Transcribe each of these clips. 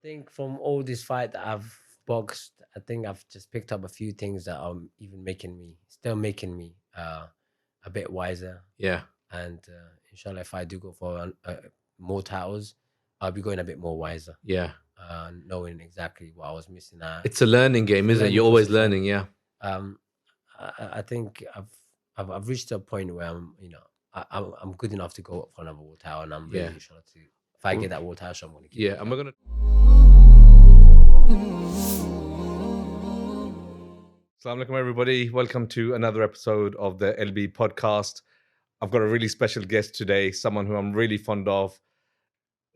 think from all this fight that I've boxed, I think I've just picked up a few things that are even still making me a bit wiser. Yeah. And inshallah, if I do go for more titles, I'll be going a bit more wiser, Yeah. knowing exactly what I was missing out. It's a learning game, It's a isn't it? learning You're always process, and learning. Yeah. um, I think I've reached a point where I'm good enough to go for another water tower, and I'm Yeah. ready, inshallah, to if I get that water tower, I'm going to keep Yeah. it. And we're gonna. Assalamu alaikum, everybody. Welcome to another episode of the LB podcast. I've got a really special guest today, someone who I'm really fond of.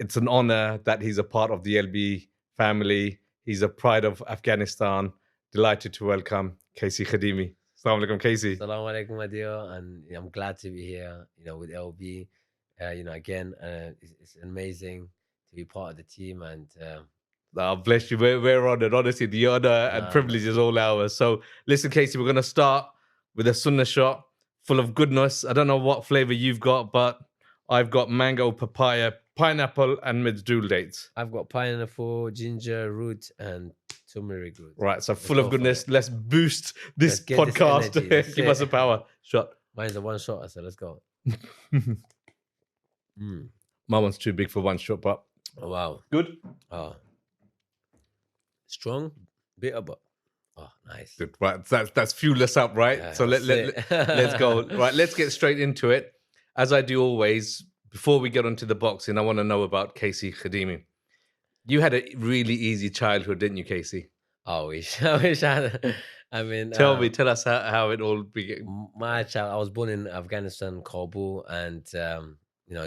It's an honor that he's a part of the LB family. He's a pride of Afghanistan. Delighted to welcome Kaisy Khademi. Assalamu alaikum, Kaisy. Assalamu alaikum, my dear, and I'm glad to be here. With LB. Again, it's amazing to be part of the team, and Bless you. We're honored. Honestly, the honor and privilege is all ours. So, listen, Kaisy, we're going to start with a sunnah shot full of goodness. I don't know what flavor you've got, but I've got mango, papaya, pineapple, and mizdul dates. I've got pineapple, ginger root, and turmeric root. Right, so full of goodness. Let's boost this Let's get podcast. this energy. Give us a power shot. Mine's a one shot, so let's go. My one's too big for one shot, but Oh, wow. good. Oh, strong, bitter, but nice. Good. Right, that's fuel us up, right? Yeah, So let's go. Right, let's get straight into it. As I do always, before we get onto the boxing, I want to know about Kaisy Khademi. You had a really easy childhood, didn't you, Kaisy? I wish I had. I mean, tell us how it all began. My child, I was born in Afghanistan, Kabul, and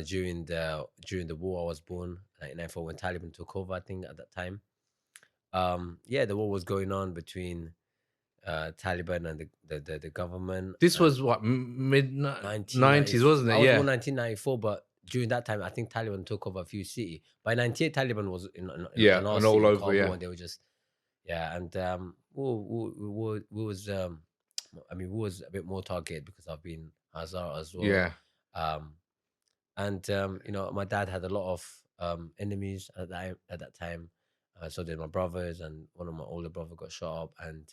during the war, I was born 1994 when Taliban took over. I think at that time, the war was going on between Taliban and the government. This was what, mid 90s, wasn't it? I was born 1994, but during that time, I think Taliban took over a few cities. By 98, Taliban was in and all city, over, Kabul, and they were just and we was we was a bit more targeted because I've been Hazara as well. Yeah. My dad had a lot of enemies at that time. So did my brothers, and one of my older brother got shot up. And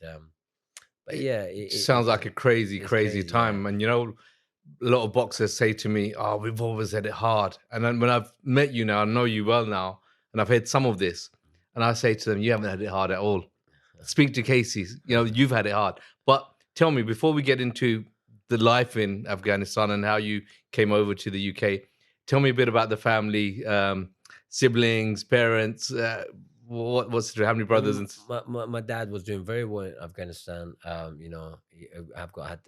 but yeah, it sounds like a crazy time. Yeah. And a lot of boxers say to me, "Oh, we've always had it hard." And then when I've met you now, I know you well now, and I've heard some of this, and I say to them, "You haven't had it hard at all." Speak to Kaisy. You've had it hard. But tell me, before we get into the life in Afghanistan and how you came over to the UK, tell me a bit about the family, siblings, parents. What's how many brothers? And my dad was doing very well in Afghanistan. I've had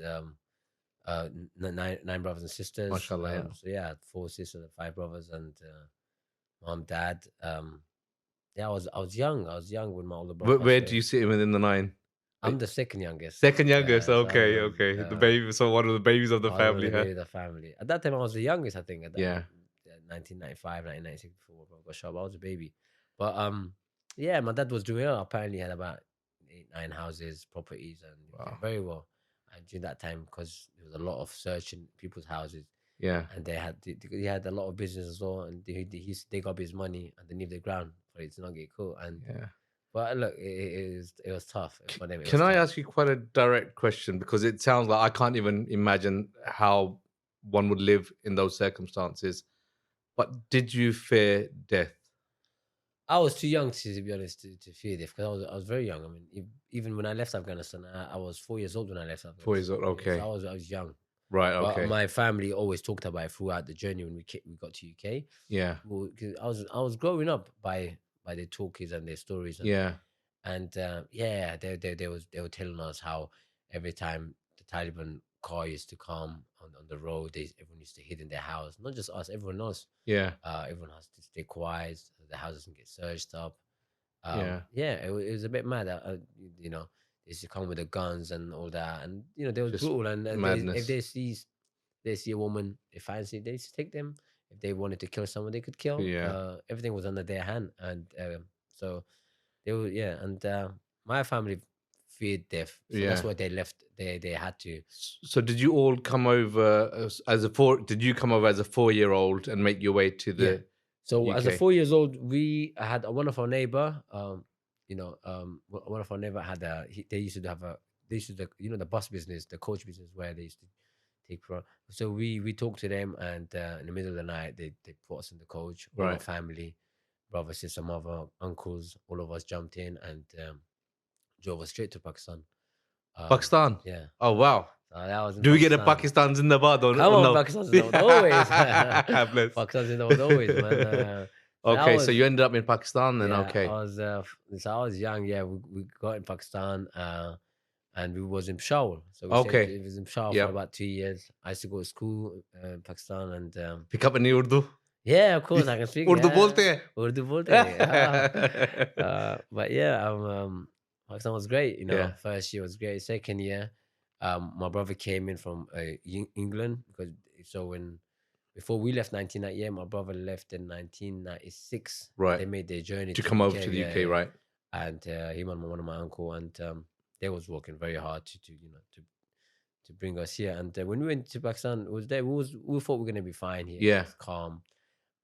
9 brothers and sisters. Mashallah, so yeah, I had 4 sisters and 5 brothers, and mom, dad. I was young. I was young when my older brother. Where do you sit him within the 9? I'm the second youngest. Second youngest. Okay. The baby. So one of the babies of the family. The family. At that time, I was the youngest. I think. 1995, 1996, before I got shot. I was a baby, but my dad was doing well. Apparently, he had about 8-9 houses, properties, and very well. And during that time, because there was a lot of searching people's houses. Yeah, and he had a lot of business as well, and they dig up his money underneath the ground for it to not get caught. And but look, it was tough for them. Can I ask you quite a direct question, because it sounds like I can't even imagine how one would live in those circumstances. But did you fear death? I was too young to be honest to fear death, because I was very young. I mean, even when I left Afghanistan, I was 4 years old when I left Afghanistan. 4 years old, okay. So I was young. Right, okay. But my family always talked about it throughout the journey when we got to UK. Yeah. Well, I was growing up by their talkies and their stories. And they were telling us how every time the Taliban car used to come on the road, everyone used to hide in their house. Not just us, everyone else. Yeah. Everyone has to stay quiet. So the house doesn't get searched up. It was a bit mad. They used to come with the guns and all that, and they were brutal. And if they see a woman they fancy, they used to take them. If they wanted to kill someone, they could kill. Yeah. Everything was under their hand, and so they were. Yeah, and my family feared death. So that's why they left. They had to. So did you all come over as a 4? Did you come over as a 4-year-old and make your way to the So as a UK. 4 years old, we had one of our neighbor. One of our neighbor had they used to have they used to the bus business, the coach business where they used to take from. So we talked to them, and in the middle of the night they put us in the coach, all our Right. family, brother, sister, mother, uncles, all of us jumped in and drove us straight to Pakistan. Pakistan. Yeah. Oh wow. That was in Do we get a Pakistan. Pakistan Zindabad or Come or on, no? Pakistan's in the world always. Bless. Pakistan's in the world always, man. So Okay, so you ended up in Pakistan then. yeah, Okay. I was young. Yeah, we got in Pakistan, and we was in Peshawar. So we Okay. stayed. It was in Peshawar for Yep. about 2 years. I used to go to school in Pakistan, and Pick up any Urdu? yeah, of course I can speak. Urdu Yeah. bolte hai? Urdu bolte hai. But yeah, Pakistan was great. Yeah. First year was great. Second year, my brother came in from England because before we left 1998, my brother left in 1996. Right. They made their journey To to come over UK, to the UK, yeah. right? And him and one of my uncle, and they was working very hard to bring us here. And when we went to Pakistan, it was there. We thought we were gonna be fine here. Yeah. It was calm,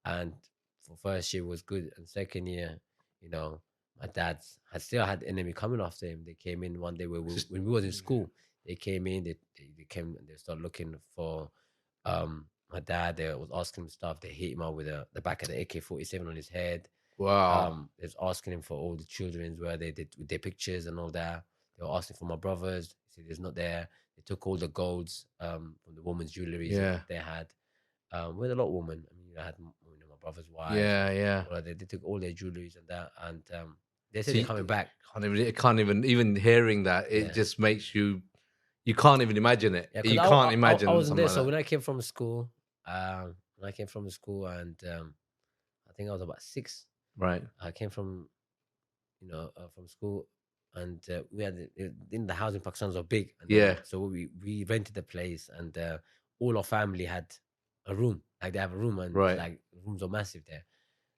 and for first year was good, and second year, my dad still had enemy coming after him. They came in one day when we was in school. They came in. They came and they started looking for my dad. They was asking him stuff. They hit him out with the back of the AK-47 on his head. Wow. They was asking him for all the children's where they did with their pictures and all that. They were asking for my brothers. He said there's not there. They took all the golds from the woman's jewelry that they had. We had a lot of women. I mean, I had my brother's wife. Yeah. Well, they took all their jewelries and that, and they said they're coming back. Can't even hearing that. It just makes you can't even imagine it. Yeah, you can't imagine. I wasn't there. Like So that. when I came from school, and I think I was about 6. Right. I came from from school, and we had in the house in Pakistan was big. And so we rented a place, and all our family had a room. Like they have a room, and like rooms are massive there.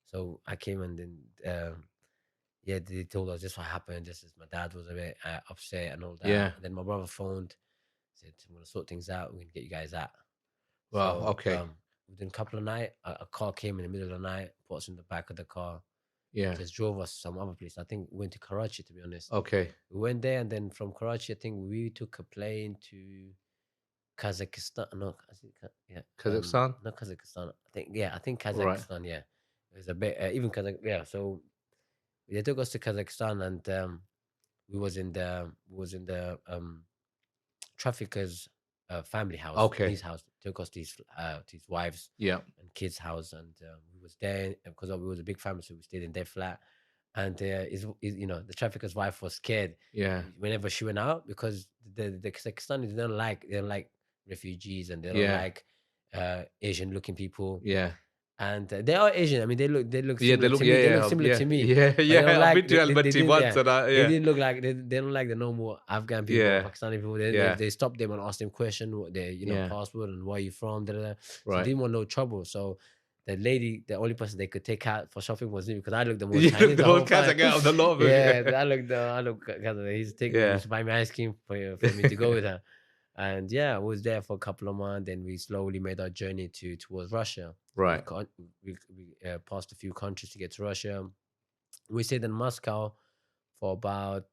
So I came, and then they told us just what happened. Just as my dad was a bit upset and all that. Yeah. And then my brother phoned, said we're gonna sort things out. We're gonna get you guys out. Wow. So, Okay. within a couple of nights, a car came in the middle of the night, put us in the back of the car. Yeah. Just drove us to some other place. I think we went to Karachi, to be honest. Okay. We went there, and then from Karachi, I think we took a plane to Kazakhstan. No, Kazakhstan? Not Kazakhstan. I think Kazakhstan. Yeah, it was a bit even Kazakh. Yeah, so they took us to Kazakhstan, and we was in the traffickers' family house. Okay. His house. Took us to his wives. Yeah. And kids' house, and we was there because we was a big family, so we stayed in their flat. And the trafficker's wife was scared. Yeah. Whenever she went out, because the Kazakhstanis they don't like refugees, and they don't like Asian looking people. Yeah. And they are Asian. I mean, they look similar to me. Yeah, they look similar to me. Yeah. I've been to Almaty once, and they didn't look like they don't like the normal Afghan people, Yeah. Pakistani people. They stopped them and asked them questions, what their passport and where you from. So they didn't want no trouble. So the only person they could take out for shopping was me, because I looked the most Chinese. The whole Kazakh out of the lot of it. Yeah, I look he's taking me to buy me ice cream for me to go with her. And I was there for a couple of months. Then we slowly made our journey towards Russia. Right. We passed a few countries to get to Russia. We stayed in Moscow for about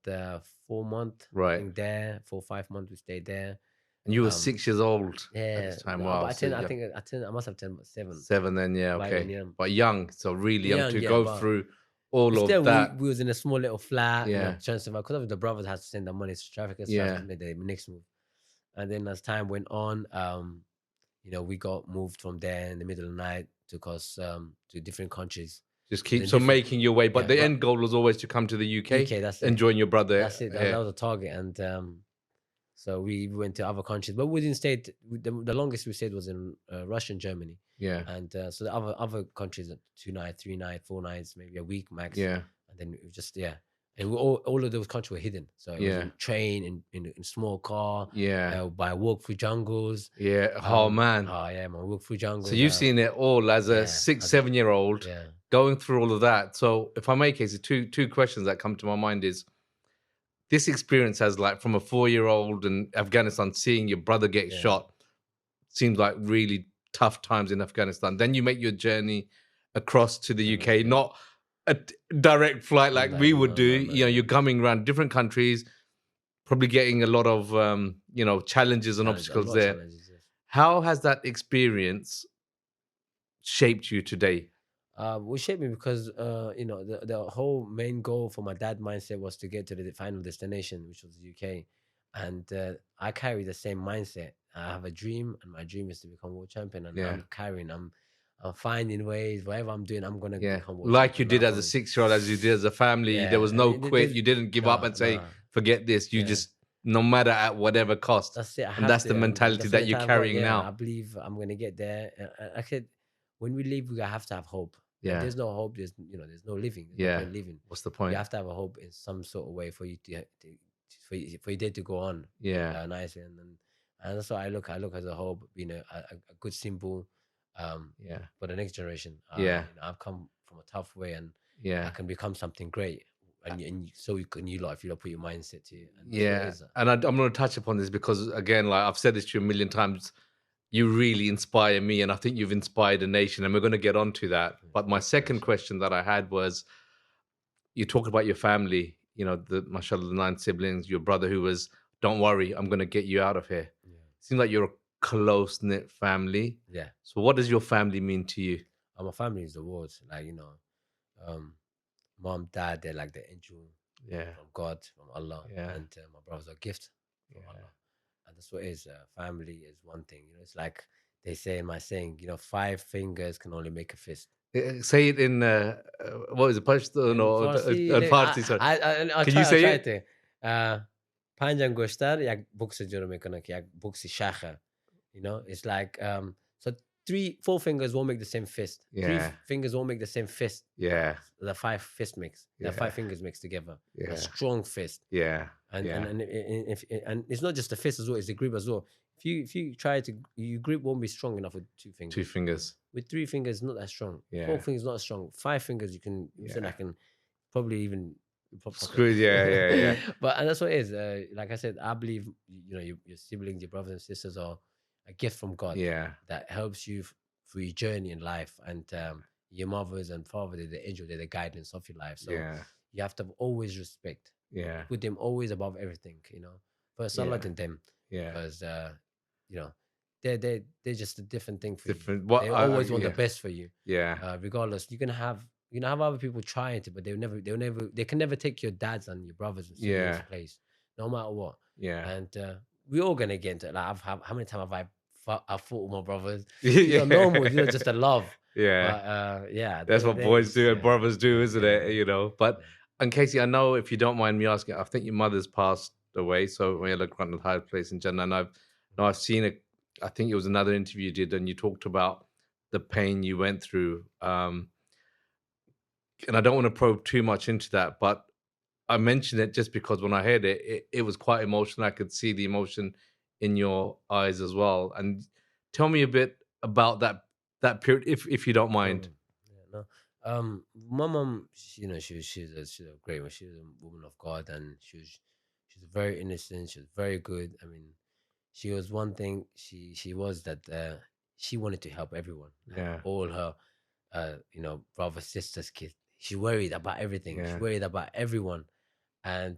4 months. Right. I think there, 4 or 5 months we stayed there. And you were 6 years old at Yeah. this time. No, Wow. but I must have 7. 7 then, yeah, By okay. then, yeah. But young, so really young Young, to yeah, go but through all of Still, that. we was in a small little flat. Yeah. Trying to survive, because the brothers had to send the money to traffickers. So Yeah. to make the next move. And then as time went on, we got moved from there in the middle of the night, took us to different countries. Just keeps on making your way. But Yeah, the but- end goal was always to come to the UK, UK, that's it. and join your brother. That's it. That was a target. And so we went to other countries, but we didn't stay. The longest we stayed was in Russia and Germany. Yeah. And so the other countries, 2 nights, 3 nights, 4 nights, maybe a week max. Yeah. And then it was just and all of those countries were hidden. So it was in train, in small car. Yeah. By walk through jungles. Yeah. Oh, man. Oh yeah, man, walk through jungles. So you've seen it all as a Yeah, 6, as- 7-year-old Yeah. going through all of that. So if I may, Kaisy, two questions that come to my mind is, this experience as like from a 4-year-old in Afghanistan, seeing your brother get shot, seems like really tough times in Afghanistan. Then you make your journey across to the UK, not a direct flight like we would do. You're coming around different countries, probably getting a lot of challenges and obstacles there. How has that experience shaped you today? Will shape me because the whole main goal for my dad mindset was to get to the final destination, which was the UK, and I carry the same mindset. I have a dream, and my dream is to become world champion. And I'm finding ways. Whatever I'm doing, I'm gonna become world like champion. You did as a 6-year-old, as you did as a family. There was no quit. You didn't give up and say, "Forget this." You just, no matter at whatever cost. That's it. And that's the mentality that you're carrying now. I believe I'm gonna get there. I said, when we leave, we have to have hope. If there's no hope, there's no living. There's no point living. What's the point? You have to have a hope in some sort of way for you for your day to go on. Nicely, and that's what I look as a hope, being a good symbol. For the next generation. I've come from a tough way, and I can become something great. And so you lot, if you put your mindset to it. And I'm going to touch upon this because, again, like I've said this to you a million times, you really inspire me, and I think you've inspired a nation, and we're going to get onto that. But my second question that I had was, you talked about your family, mashallah, the 9 siblings, your brother who was, don't worry, I'm going to get you out of here. Seems like you're a close-knit family. So what does your family mean to you? My family is the world. Like, mom, dad, they're like the angel from God, from Allah. And my brother's a gift from Allah. And that's what it is. Family is one thing. It's like they say in my saying, 5 fingers can only make a fist. Say it in, what is it, Pashto? No, Farsi, sorry. Can you say it? Panjang goshtar, yak buksi juro mekonak, yak buksi shakha. It's like, so 4 fingers won't make the same fist. 3 fingers won't make the same fist. The 5 fist mix. The 5 fingers mix together. A strong fist. And it's not just the fist as well, it's the grip as well. If you try to, your grip won't be strong enough with 2 fingers. 2 fingers. With 3 fingers, not that strong. 4 fingers, not as strong. 5 fingers, you can. I can probably even. Screwed, But and that's what it is. Like I said, I believe your siblings, your brothers and sisters are a gift from God. That helps you through your journey in life, and your mothers and father, they're the angel, they're the guidance of your life. So you have to always respect. Put them always above everything. First, Allah and them. Because they're just a different thing for you. They always want the best for you. Regardless, you can have other people trying to, but they can never take your dad's and your brothers and siblings' place, no matter what. And we're all gonna get into it. Like how many times have I fought with my brothers? Normal, just a love. That's what boys do and brothers do, isn't it? But and Kaisy, I know, if you don't mind me asking, I think your mother's passed away, so we look around the highest place in Jannah, and I've seen it. I think it was another interview you did, and you talked about the pain you went through. And I don't want to probe too much into that, but I mentioned it just because when I heard it, it was quite emotional. I could see the emotion in your eyes as well. And tell me a bit about that period, if you don't mind. My mom, she's a great one. She was a woman of God, and she's very innocent. She was very good. I mean, she was one thing. She was that she wanted to help everyone. All her, brothers, sisters, kids. She worried about everything. She worried about everyone, and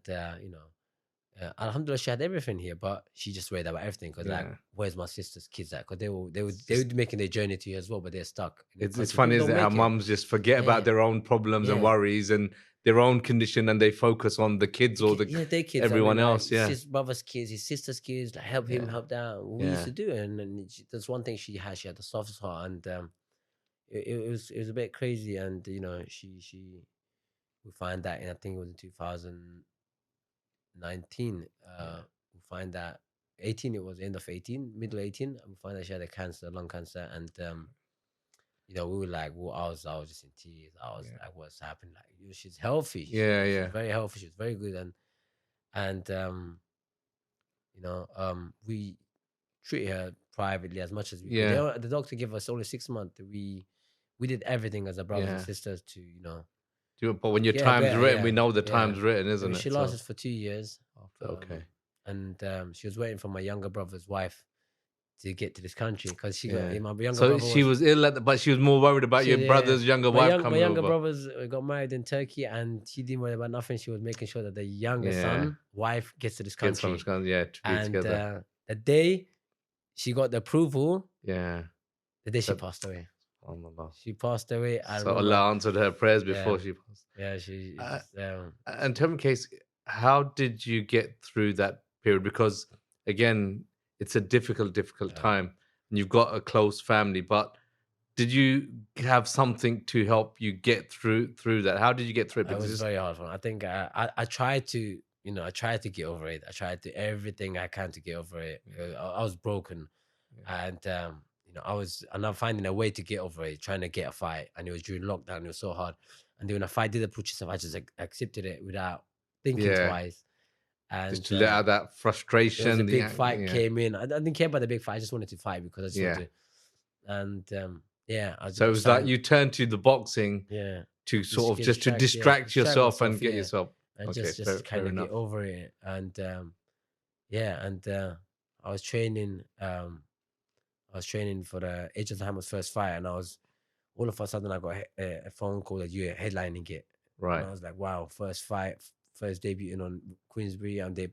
alhamdulillah, she had everything here, but she just worried about everything because where's my sister's kids at? Because they would be making their journey to you as well, but they're stuck. It's funny, isn't it? How mums just forget about their own problems and worries and their own condition, and they focus on the kids or their kids, everyone else. His brother's kids, his sister's kids, like help him, help down. We used to do it, and that's one thing she had. She had the softest heart, and it was a bit crazy. And we find that, I think it was in 2019. We find that 18. It was end of 18, middle 18. We find that she had a cancer, lung cancer, and we were like, well, I was just in tears. I was like, what's happened? Like, she's healthy. She's very healthy. She's very good, and we treat her privately as much as we could. The doctor gave us only 6 months. We did everything as a brothers and sisters to But when your time's written, we know the time's written, isn't it? She lasted for 2 years. Okay. And she was waiting for my younger brother's wife to get to this country because she got Yeah. my younger So brother she was ill, but she was more worried about your brother's younger wife my coming younger over. brothers got married in Turkey, and she didn't worry about nothing. She was making sure that the younger son wife gets to this Get some, country. to be And together. the day she got the approval, Yeah. the day she That, passed away. oh my God. She passed away. I So remember. Allah answered her prayers before Yeah, she passed. yeah. She just And tell me, Case, how did you get through that period? Because again, it's a difficult time, and you've got a close family. But did you have something to help you get through that? How did you get through it? it Because was very hard for me. I think I tried to, I tried to get over it. I tried to everything I can to get over it. I was broken, and I'm not finding a way to get over it, trying to get a fight, and it was during lockdown. It was so hard, and then when a fight did approach itself, I just accepted it without thinking twice. just And to let out that there was frustration, a big fight came in. I didn't care about the big fight. I just wanted to fight because I just wanted to. And I So it was like you turned to the boxing, to sort of just to distract yourself and get yourself, and just kind of get over it. And I was training. I was training for the Age of the Hammer's first fight, and I was all of a sudden I got a phone call that you're headlining it. Right. And I was like, wow, first fight, first debuting on Queensbury, and they,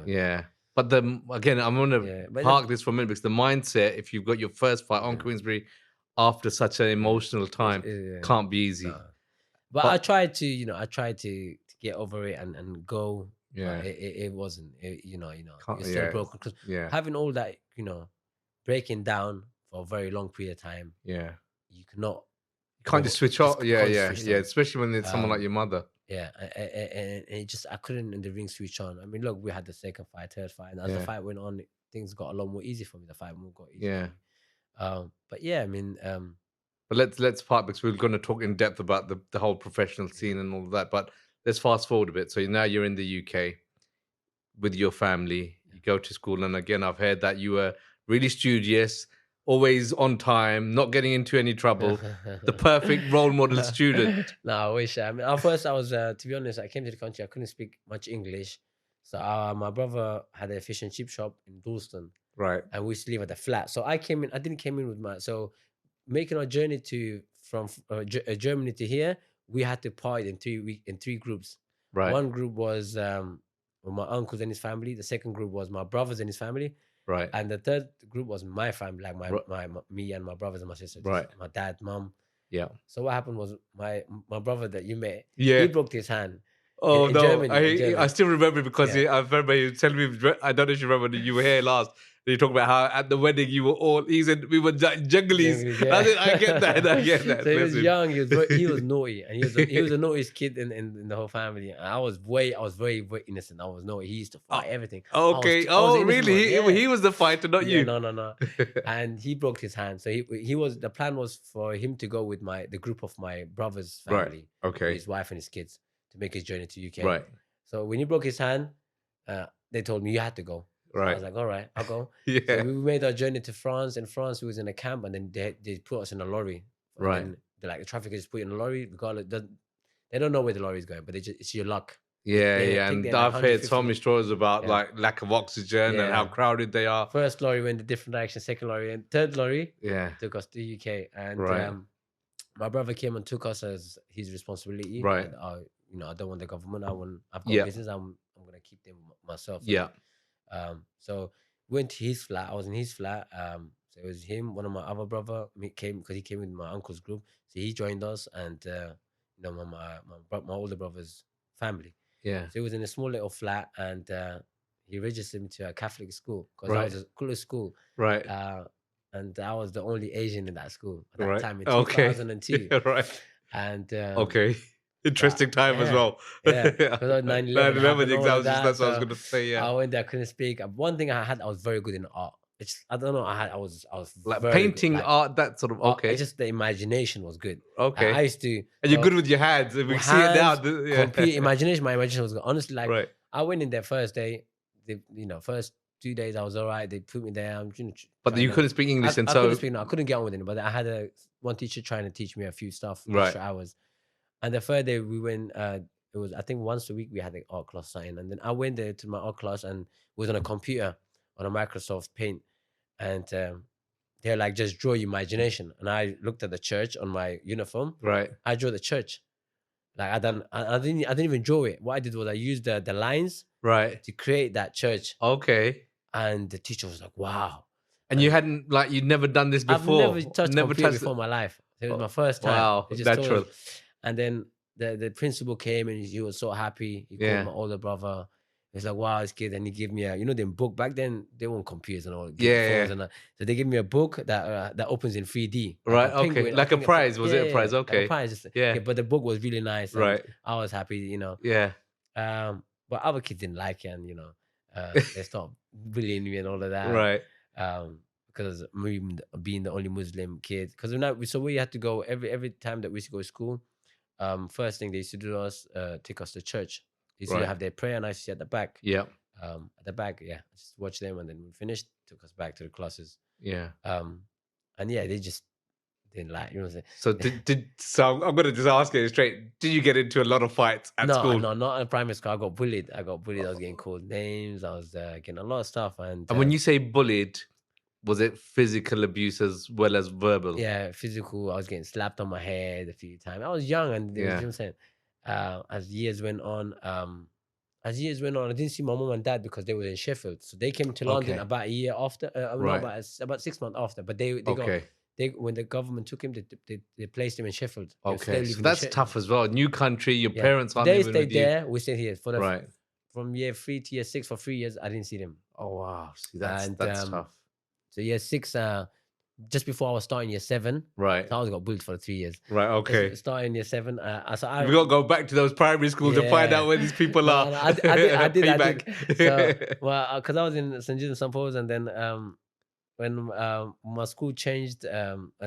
Yeah. But again, I'm going to park this for a minute because the mindset, if you've got your first fight on Queensbury after such an emotional time, can't be easy. No. But I tried to get over it and go. Yeah. It wasn't. You're still broken because having all that, breaking down for a very long period of time. Yeah. You cannot. You can't just switch off. Yeah. Especially when it's someone like your mother. Yeah, and it just I couldn't in the ring switch on. I mean, look, we had the second fight, third fight, and as the fight went on, things got a lot more easy for me. The fight more got easy. Yeah. But yeah, I mean, but let's part because we're going to talk in depth about the whole professional scene and all of that. But let's fast forward a bit. So now you're in the UK with your family. You go to school, and again, I've heard that you were really studious, always on time, not getting into any trouble, the perfect role model student. No, I wish. I mean, at first I was, to be honest, I came to the country, I couldn't speak much English. So my brother had a fish and chip shop in Dalston. Right. And we used to live at the flat. So I didn't came in with so making our journey from Germany to here, we had to party in three groups. Right. One group was with my uncles and his family. The second group was my brothers and his family. Right. And the third group was my family, like me and my brothers and my sisters. Right. My dad, mom. Yeah. So what happened was my brother that you met, he broke his hand. Oh, in no. Germany. I still remember because I remember you telling me, I don't know if you remember when you were here last. You talk about how at the wedding you were all, we were junglies. Yeah. I get that. So he was young, he was naughty, and he was the naughtiest kid in the whole family. And I was very, very innocent. I was naughty. He used to fight everything. Okay. Really? He was the fighter, not you. No. And he broke his hand. So the plan was for him to go with the group of my brother's family. Right. Okay. His wife and his kids to make his journey to UK. Right. So when he broke his hand, they told me you had to go. So right. I was like, all right, I'll go. Yeah. So we made our journey to France. In France, we was in a camp, and then they put us in a lorry. Right. And they're like, the traffic is put in a lorry. Regardless, they don't know where the lorry is going, but it's your luck. Yeah. And I've heard so many stories about like lack of oxygen and how crowded they are. First lorry went a different direction. Second lorry and third lorry took us to UK. And my brother came and took us as his responsibility. Right. And, I don't want the government. I've got business. I'm gonna keep them myself. Yeah. So went to his flat. I was in his flat. So it was him, one of my other brother came because he came with my uncle's group. So he joined us, and my older brother's family. Yeah. So he was in a small little flat, and he registered me to a Catholic school because I was a coolest school. Right. And I was the only Asian in that school at that time in 2002. Right. And interesting time as well. Yeah, because 9/11 exams. That's what I was going to say. Yeah, I went there, I couldn't speak. One thing I was very good in art. I don't know. I was like painting, good, art, that sort of. Okay, just the imagination was good. Okay, I used to. And you're good with your hands. If we see it now, complete imagination. My imagination was good. Honestly, like right. I went in there first day. First 2 days I was all right. They put me there. But you couldn't speak English, I couldn't speak. No, I couldn't get on with it. But I had one teacher trying to teach me a few stuff, extra hours. And the third day we went. It was, I think, once a week we had an art class sign, and then I went there to my art class and was on a computer on a Microsoft Paint, and they're like, just draw your imagination. And I looked at the church on my uniform. Right. I drew the church. Like I didn't even draw it. What I did was I used the lines Right. to create that church. Okay. And the teacher was like, wow. And you hadn't, like, you'd never done this before? I've never touched computer before in my life. It was my first time. Wow, natural. And then the principal came and he was so happy. He called my older brother. He's like, wow, this kid. And he gave me a, them book. Back then, they weren't computers and all. Yeah. And so they gave me a book that opens in 3D. Right, okay. Like a prize. Was it a prize? Okay. Like a prize. Yeah. But the book was really nice. Right. I was happy, Yeah. But other kids didn't like it, and they stopped bullying me and all of that. Right. Because me being the only Muslim kid, because we had to go every time that we used to go to school. First thing they used to do us take us to church. They used to have their prayer, and I used to sit at the back. Yeah. At the back, just watch them, and then we finished. Took us back to the classes. Yeah. And they just didn't like, what I'm saying. So I'm gonna just ask it straight. Did you get into a lot of fights at school? No, not in primary school. I got bullied. I was getting called names. I was getting a lot of stuff. And when you say bullied, was it physical abuse as well as verbal? Yeah, physical. I was getting slapped on my head a few times. I was young, and you know what I'm saying. As years went on, I didn't see my mom and dad because they were in Sheffield. So they came to London about a year after, about 6 months after. But when the government took him, they placed him in Sheffield. Okay, so that's tough as well. New country, your parents aren't living with you. They stayed there, we stayed here for from year 3 to year 6 for 3 years. I didn't see them. Oh wow, see that's tough. So year 6, just before I was starting year 7, right? So I was got bullied for 3 years. Right, okay. Starting year 7, we got to go back to those primary schools to find out where these people are. I did. So, because I was in St. Jude and St. Paul's, and then when my school changed,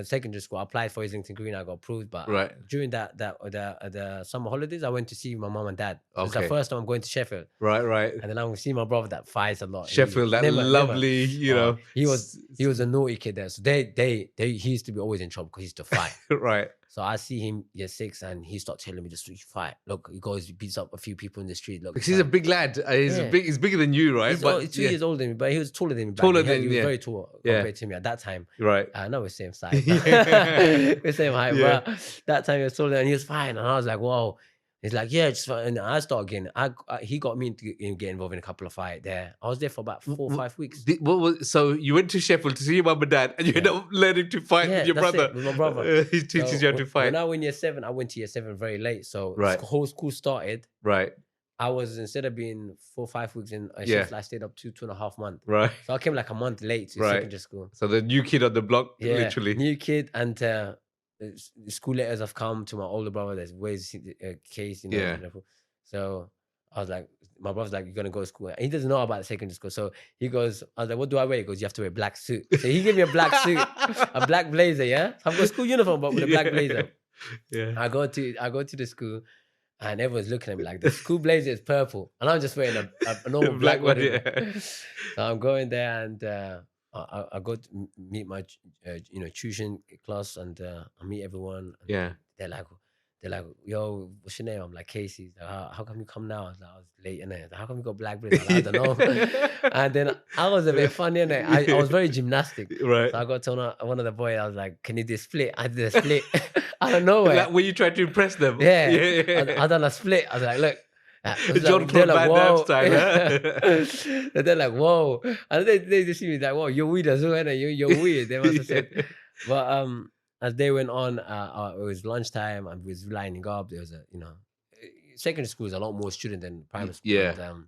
secondary school, I applied for Islington Green. I got approved, but during the summer holidays, I went to see my mom and dad. It's the first time I'm going to Sheffield. Right. And then I'm going to see my brother that fights a lot. Sheffield, lovely, he was a naughty kid there. So he used to be always in trouble because he used to fight. Right. So I see him year 6, and he starts telling me to fight. Look, he goes, he beats up a few people in the street. Look, because he's a big lad. He's bigger than you, right? He's 2 years older than me, but he was taller than me. He was very tall compared to me at that time. Right. Now we're same size. We're same height, but that time he was taller, and he was fine. And I was like, whoa. He's like, yeah, just fine. And I started getting, he got me to get involved in a couple of fights there. I was there for about 4 or 5 weeks. So you went to Sheffield to see your mum and dad, and you ended up learning to fight with your brother. With my brother. He teaches you how to fight. When I went year 7, I went to year 7 very late. So the whole school started. Right. I was, instead of being 4 or 5 weeks in Sheffield, I stayed up 2.5 months. Right. So I came like a month late to secondary school. So the new kid on the block, literally. New kid, and the school letters have come to my older brother. There's where's Case, So I was like, my brother's like, you're gonna go to school. And he doesn't know about the secondary school. So he goes, I was like, what do I wear? He goes, you have to wear a black suit. So he gave me a black suit, a black blazer, I've got a school uniform, but with a black blazer. Yeah. I go to the school, and everyone's looking at me like, the school blazer is purple, and I'm just wearing a normal black one. So I'm going there, and I go to meet my tuition class, and I meet everyone. And they're like, yo, what's your name? I'm like, Kaisy. Like, how come you come now? I was late, and how come you got black blazer? Like, I don't know. And then I was a bit funny, and I was very gymnastic. Right. So I got to one of the boys. I was like, can you do a split? I did a split. I don't know where. Like, were you trying to impress them? Yeah. I done a split. I was like, look. John Claude Van Damme style, huh? They're like, whoa. And they just see me like, whoa, you're weird as well, you're weird. They must have said. But as they went on, it was lunchtime, and we was lining up. There was secondary school is a lot more student than primary school. Yeah. And,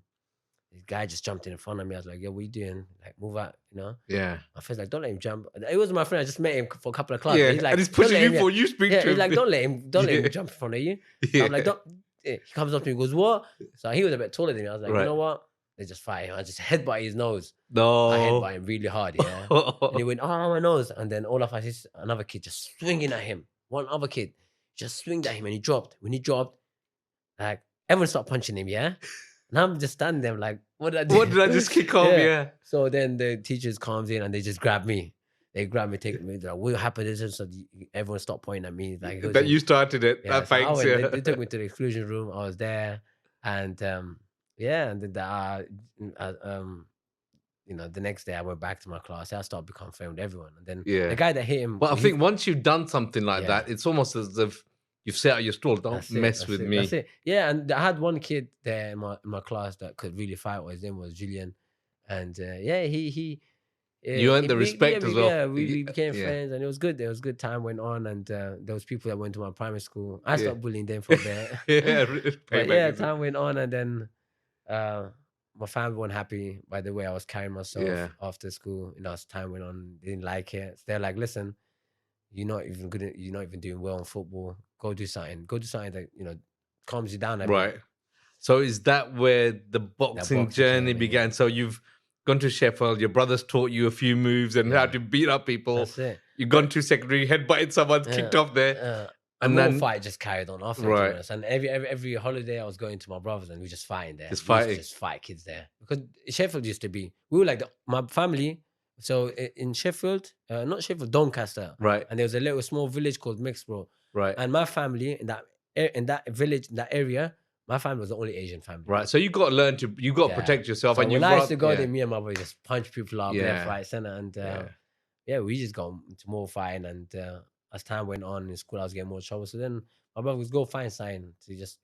this guy just jumped in front of me. I was like, yo, what you doing? Like, move out, Yeah. My friend's like, don't let him jump. It was my friend. I just met him for a couple of classes. Yeah. He's like, and he's pushing you for you speak to him. He's like, don't let him jump in front of you. Yeah. I'm like, don't. He comes up to me and goes, what? So he was a bit taller than me. I was like, you know what? They just fight him. I just headbutt his nose. No. I headbutt him really hard, And he went, oh, my nose. And then all of us, another kid just swinging at him. One other kid just swinged at him, and he dropped. When he dropped, like, everyone started punching him, And I'm just standing there like, what did I do? What did I just kick off? Yeah. So then the teachers comes in, and they just grab me. They grabbed me, take me. Like, what happened? So everyone stopped pointing at me. Like, that you started it. That thanks. They took me to the exclusion room. I was there, and and then the next day I went back to my class. I started becoming friends with everyone. And then Yeah. the guy that hit him. But I think once you've done something like that, it's almost as if you've set out your stall. Don't mess with me. That's it. Yeah, and I had one kid there in my class that could really fight. His name was Julian, and you earned the respect as well. Yeah, we became friends, and it was good. There was good. Time went on, and there was people that went to my primary school. I stopped bullying them for a bit. But time went on, and then my family weren't happy by the way I was carrying myself after school. As time went on, they didn't like it. So they're like, "Listen, you're not even good. You're not even doing well in football. Go do something. Go do something that calms you down a bit." So is that where the boxing journey began? So you've gone to Sheffield. Your brother's taught you a few moves and how to beat up people. That's it. You've gone to secondary, headbutted someone, kicked off there. And then fight just carried on after. And every holiday I was going to my brothers and we just fighting there. Just fight kids there. Because Sheffield used to be, we were like my family. So in Sheffield, not Sheffield, Doncaster. Right. And there was a little small village called Mixborough. Right. And my family in that village, in that area, my family was the only Asian family. Right. So you got to learn to, you got to protect yourself. So and when I used to go there, me and my brother just punch people up left, right, center. And we just got into more fighting. And as time went on in school, I was getting more trouble. So then my brother would go find something to just,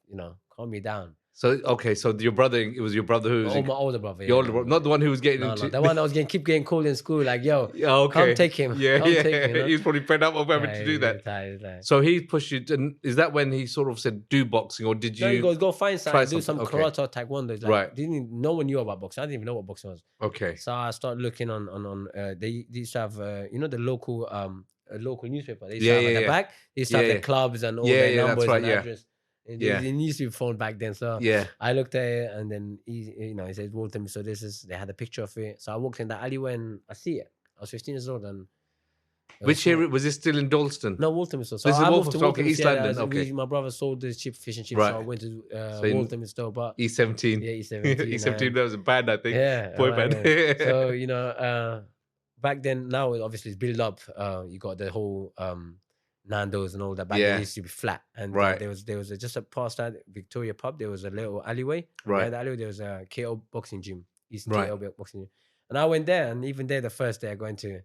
calm me down. So, okay. So your brother, it was your brother who was... my older brother. Your older brother. Not the one who was getting into... No, the one that was keep getting called in school. Like, yo, come take him. Take him, He's probably fed up of having to do that. So he pushed you... And is that when he sort of said, do boxing? Or did you... No, he goes, go find something, do some karate or taekwondo. Right. No one knew about boxing. I didn't even know what boxing was. Okay. So I started looking on they used to have, the local newspaper. They used to have at the back. They used to have the clubs and all their numbers and address. It needs to be phone back then. So I looked at it and then he said, Walter, so they had a picture of it. So I walked in that alleyway and I see it. I was 15 years old and... Which area? Was it still in Dalston? No, Walthamstow. So I moved to Walthamstow, East London. Okay. My brother sold the cheap fish and chips, so I went to Walthamstow. But E17. Yeah, E17. E17, that was a band, I think. Yeah. Boy band. So, back then, now obviously it's built up. You got the whole... Nando's and all that. Back then it used to be flat, and there was just a past that Victoria pub. There was a little alleyway. Right, the alleyway there was a KO boxing gym, Eastern KO boxing gym, and I went there. And even there, the first day I went to,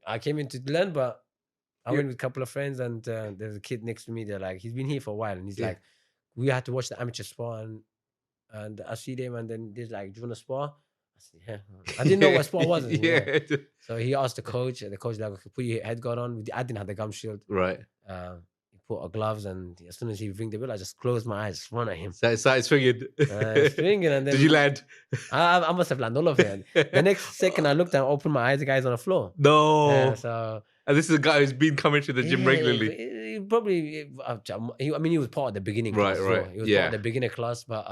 I came in to learn, but I went with a couple of friends, and there's a kid next to me. They're like, he's been here for a while, and he's like, we had to watch the amateur spar, and I see them, and then they're like, do you want to spar? I said, yeah. I didn't know what sport was. So he asked the coach, and the coach like, okay, put your head guard on. I didn't have the gum shield. Right. He put our gloves, and as soon as he ring the bell, I just closed my eyes, run at him. So it started swinging. Swinging, and then did you land? I must have landed all of it. The next second I looked and opened my eyes, the guy's on the floor. No. So and this is a guy who's been coming to the gym regularly. Probably, he was part of the beginning class. Right. He was part of the beginner class, but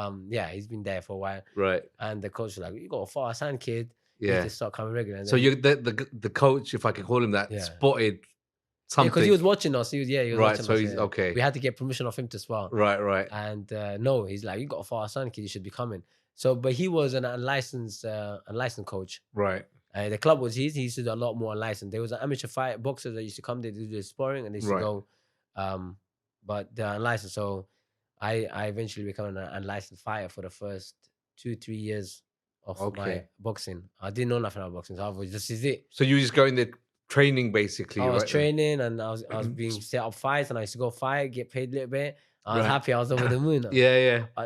he's been there for a while. Right. And the coach was like, you got a fast hand, kid. You need to start coming regular. And so you the coach, if I can call him that, spotted something. Because he was watching us. He was watching us. So he's okay. We had to get permission of him to spar. Right. And no, he's like, you got a fast hand, kid. You should be coming. So, but he was an unlicensed coach. Right. The club was his. He used to do a lot more unlicensed. There was an amateur fight boxers that used to come there to do the sparring, and they used to go. But they're unlicensed. So I eventually became an unlicensed fighter for the first 2-3 years of my boxing. I didn't know nothing about boxing. So I was, this is it. So you just going there training basically? I was training, and I was being set up fights, and I used to go fight, get paid a little bit. I was happy. I was over the moon.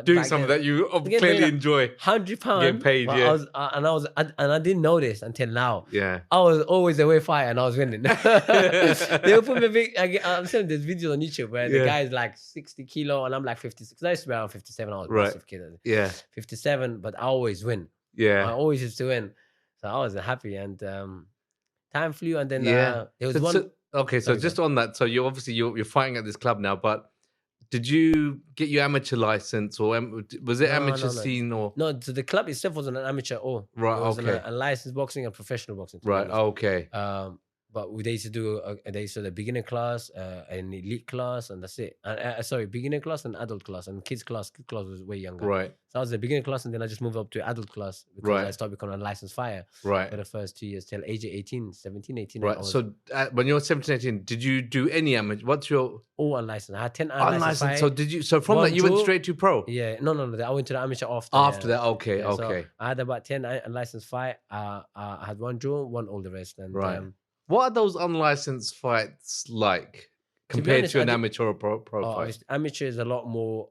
Doing something that you clearly enjoy. £100. Getting paid, I didn't know this until now. Yeah. I was always away fighting, and I was winning. They would put me I'm saying there's videos on YouTube where the guy's like 60 kilo and I'm like 56. Because I used to be around 57. I was a massive kid. 57, but I always win. Yeah. I always used to win. So I was happy, and time flew, and then there was one. So just on that, so you're fighting at this club now, but did you get your amateur license, or was it amateur scene, or no? So the club itself wasn't an amateur, or right? It was a licensed boxing and professional boxing. Right. Okay. but they used to do they used to the beginner class, an elite class, and that's it. Sorry, beginner class and adult class, and kids class. Kids class was way younger. Right. So I was the beginner class, and then I just moved up to adult class because I started becoming a licensed fighter Right. for the first 2 years till age of 18, 17, 18. Right. So when you were 17, 18, did you do any amateur? What's your all unlicensed? I had 10 unlicensed fights. So did you? So from that you went straight to pro? Yeah. No. I went to the amateur after. After that, okay, Yeah, okay. So I had about 10 unlicensed fight. I had one draw, one all the rest. And right. What are those unlicensed fights like compared to an amateur or pro fight? Amateur is a lot more.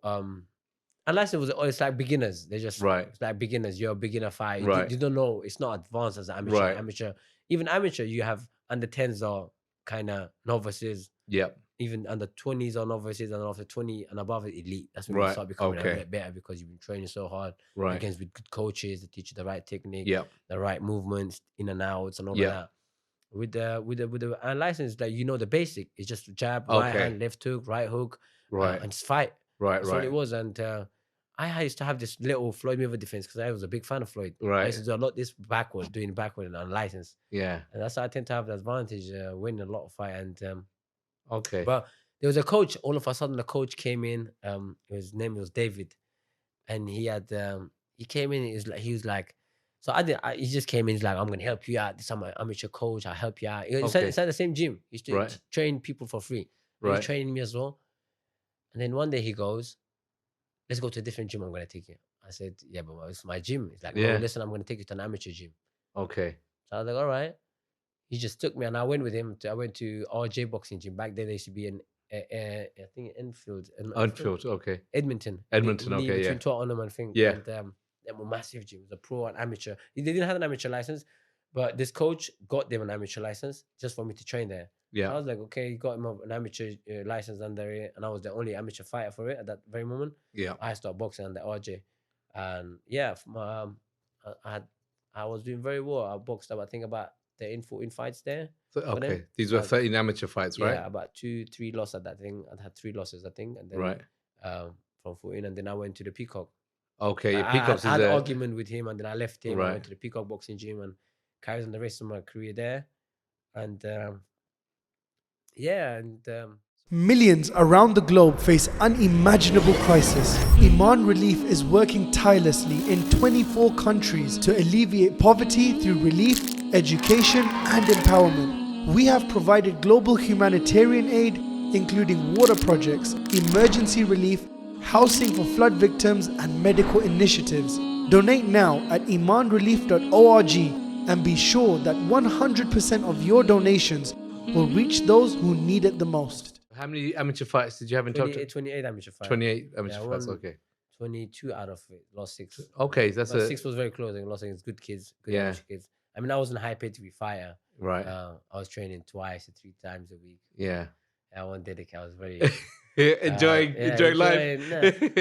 Unlicensed it's like beginners. They're just It's like beginners. You're a beginner fight. You don't know. It's not advanced as an amateur. Right. Amateur, even amateur, you have under 10s are kind of novices. Yep. Even under 20s are novices, and after 20 and above is elite. That's when you start becoming a bit better because you've been training so hard against with good coaches that teach you the right technique, the right movements, in and outs, and all of that. With the unlicensed, like, you know, the basic. It's just jab, right hand, left hook, right hook, and just fight. That's all it was. And I used to have this little Floyd Mayweather defense because I was a big fan of Floyd. I used to do a lot this doing backward and unlicensed. Yeah. And that's how I tend to have the advantage, winning a lot of fight. And but there was a coach. All of a sudden, the coach came in. His name was David, and he had he came in. He was like, so he just came in. He's like, I'm gonna help you out. This I'm an amateur coach. I'll help you out. It's at the same gym. He used to train people for free. He was training me as well. And then one day he goes, let's go to a different gym. I'm gonna take you. I said, yeah, but it's my gym. He's like, no, listen, I'm gonna take you to an amateur gym. Okay. So I was like, all right. He just took me, and I went with him. I went to RJ boxing gym. Back then, there used to be in I think Enfield. Okay. Edmonton. Okay, between Tottenham and thing. Yeah. And they were massive gyms, a pro and amateur. They didn't have an amateur license, but this coach got them an amateur license just for me to train there. Yeah. So I was like, okay, he got him an amateur license under it, and I was the only amateur fighter for it at that very moment. Yeah. I started boxing under RJ, and yeah, I was doing very well. I boxed up, I think, about 13, 14 fights there. Okay, these were 13 amateur fights, right? Yeah, about 2-3 losses at that thing. I had 3 losses, I think, and then from 14, and then I went to the Peacock. Okay, Peacock. I had an argument with him, and then I left him. I went to the Peacock boxing gym and carried on the rest of my career there. And millions around the globe face unimaginable crisis. Emaan Relief is working tirelessly in 24 countries to alleviate poverty through relief, education, and empowerment. We have provided global humanitarian aid, including water projects, emergency relief, housing for flood victims, and medical initiatives. Donate now at emanrelief.org and be sure that 100% of your donations will reach those who need it the most. How many amateur fights did you have in total? 28 amateur fights. 28 amateur fights, okay. 22 out of it, lost 6. Okay, that's but 6 was very close. I lost against good kids, good amateur kids. I mean, I wasn't high paid to be fighter. Right. I was training 2 to 3 times a week. Yeah. I one dedicated. I was very enjoying life.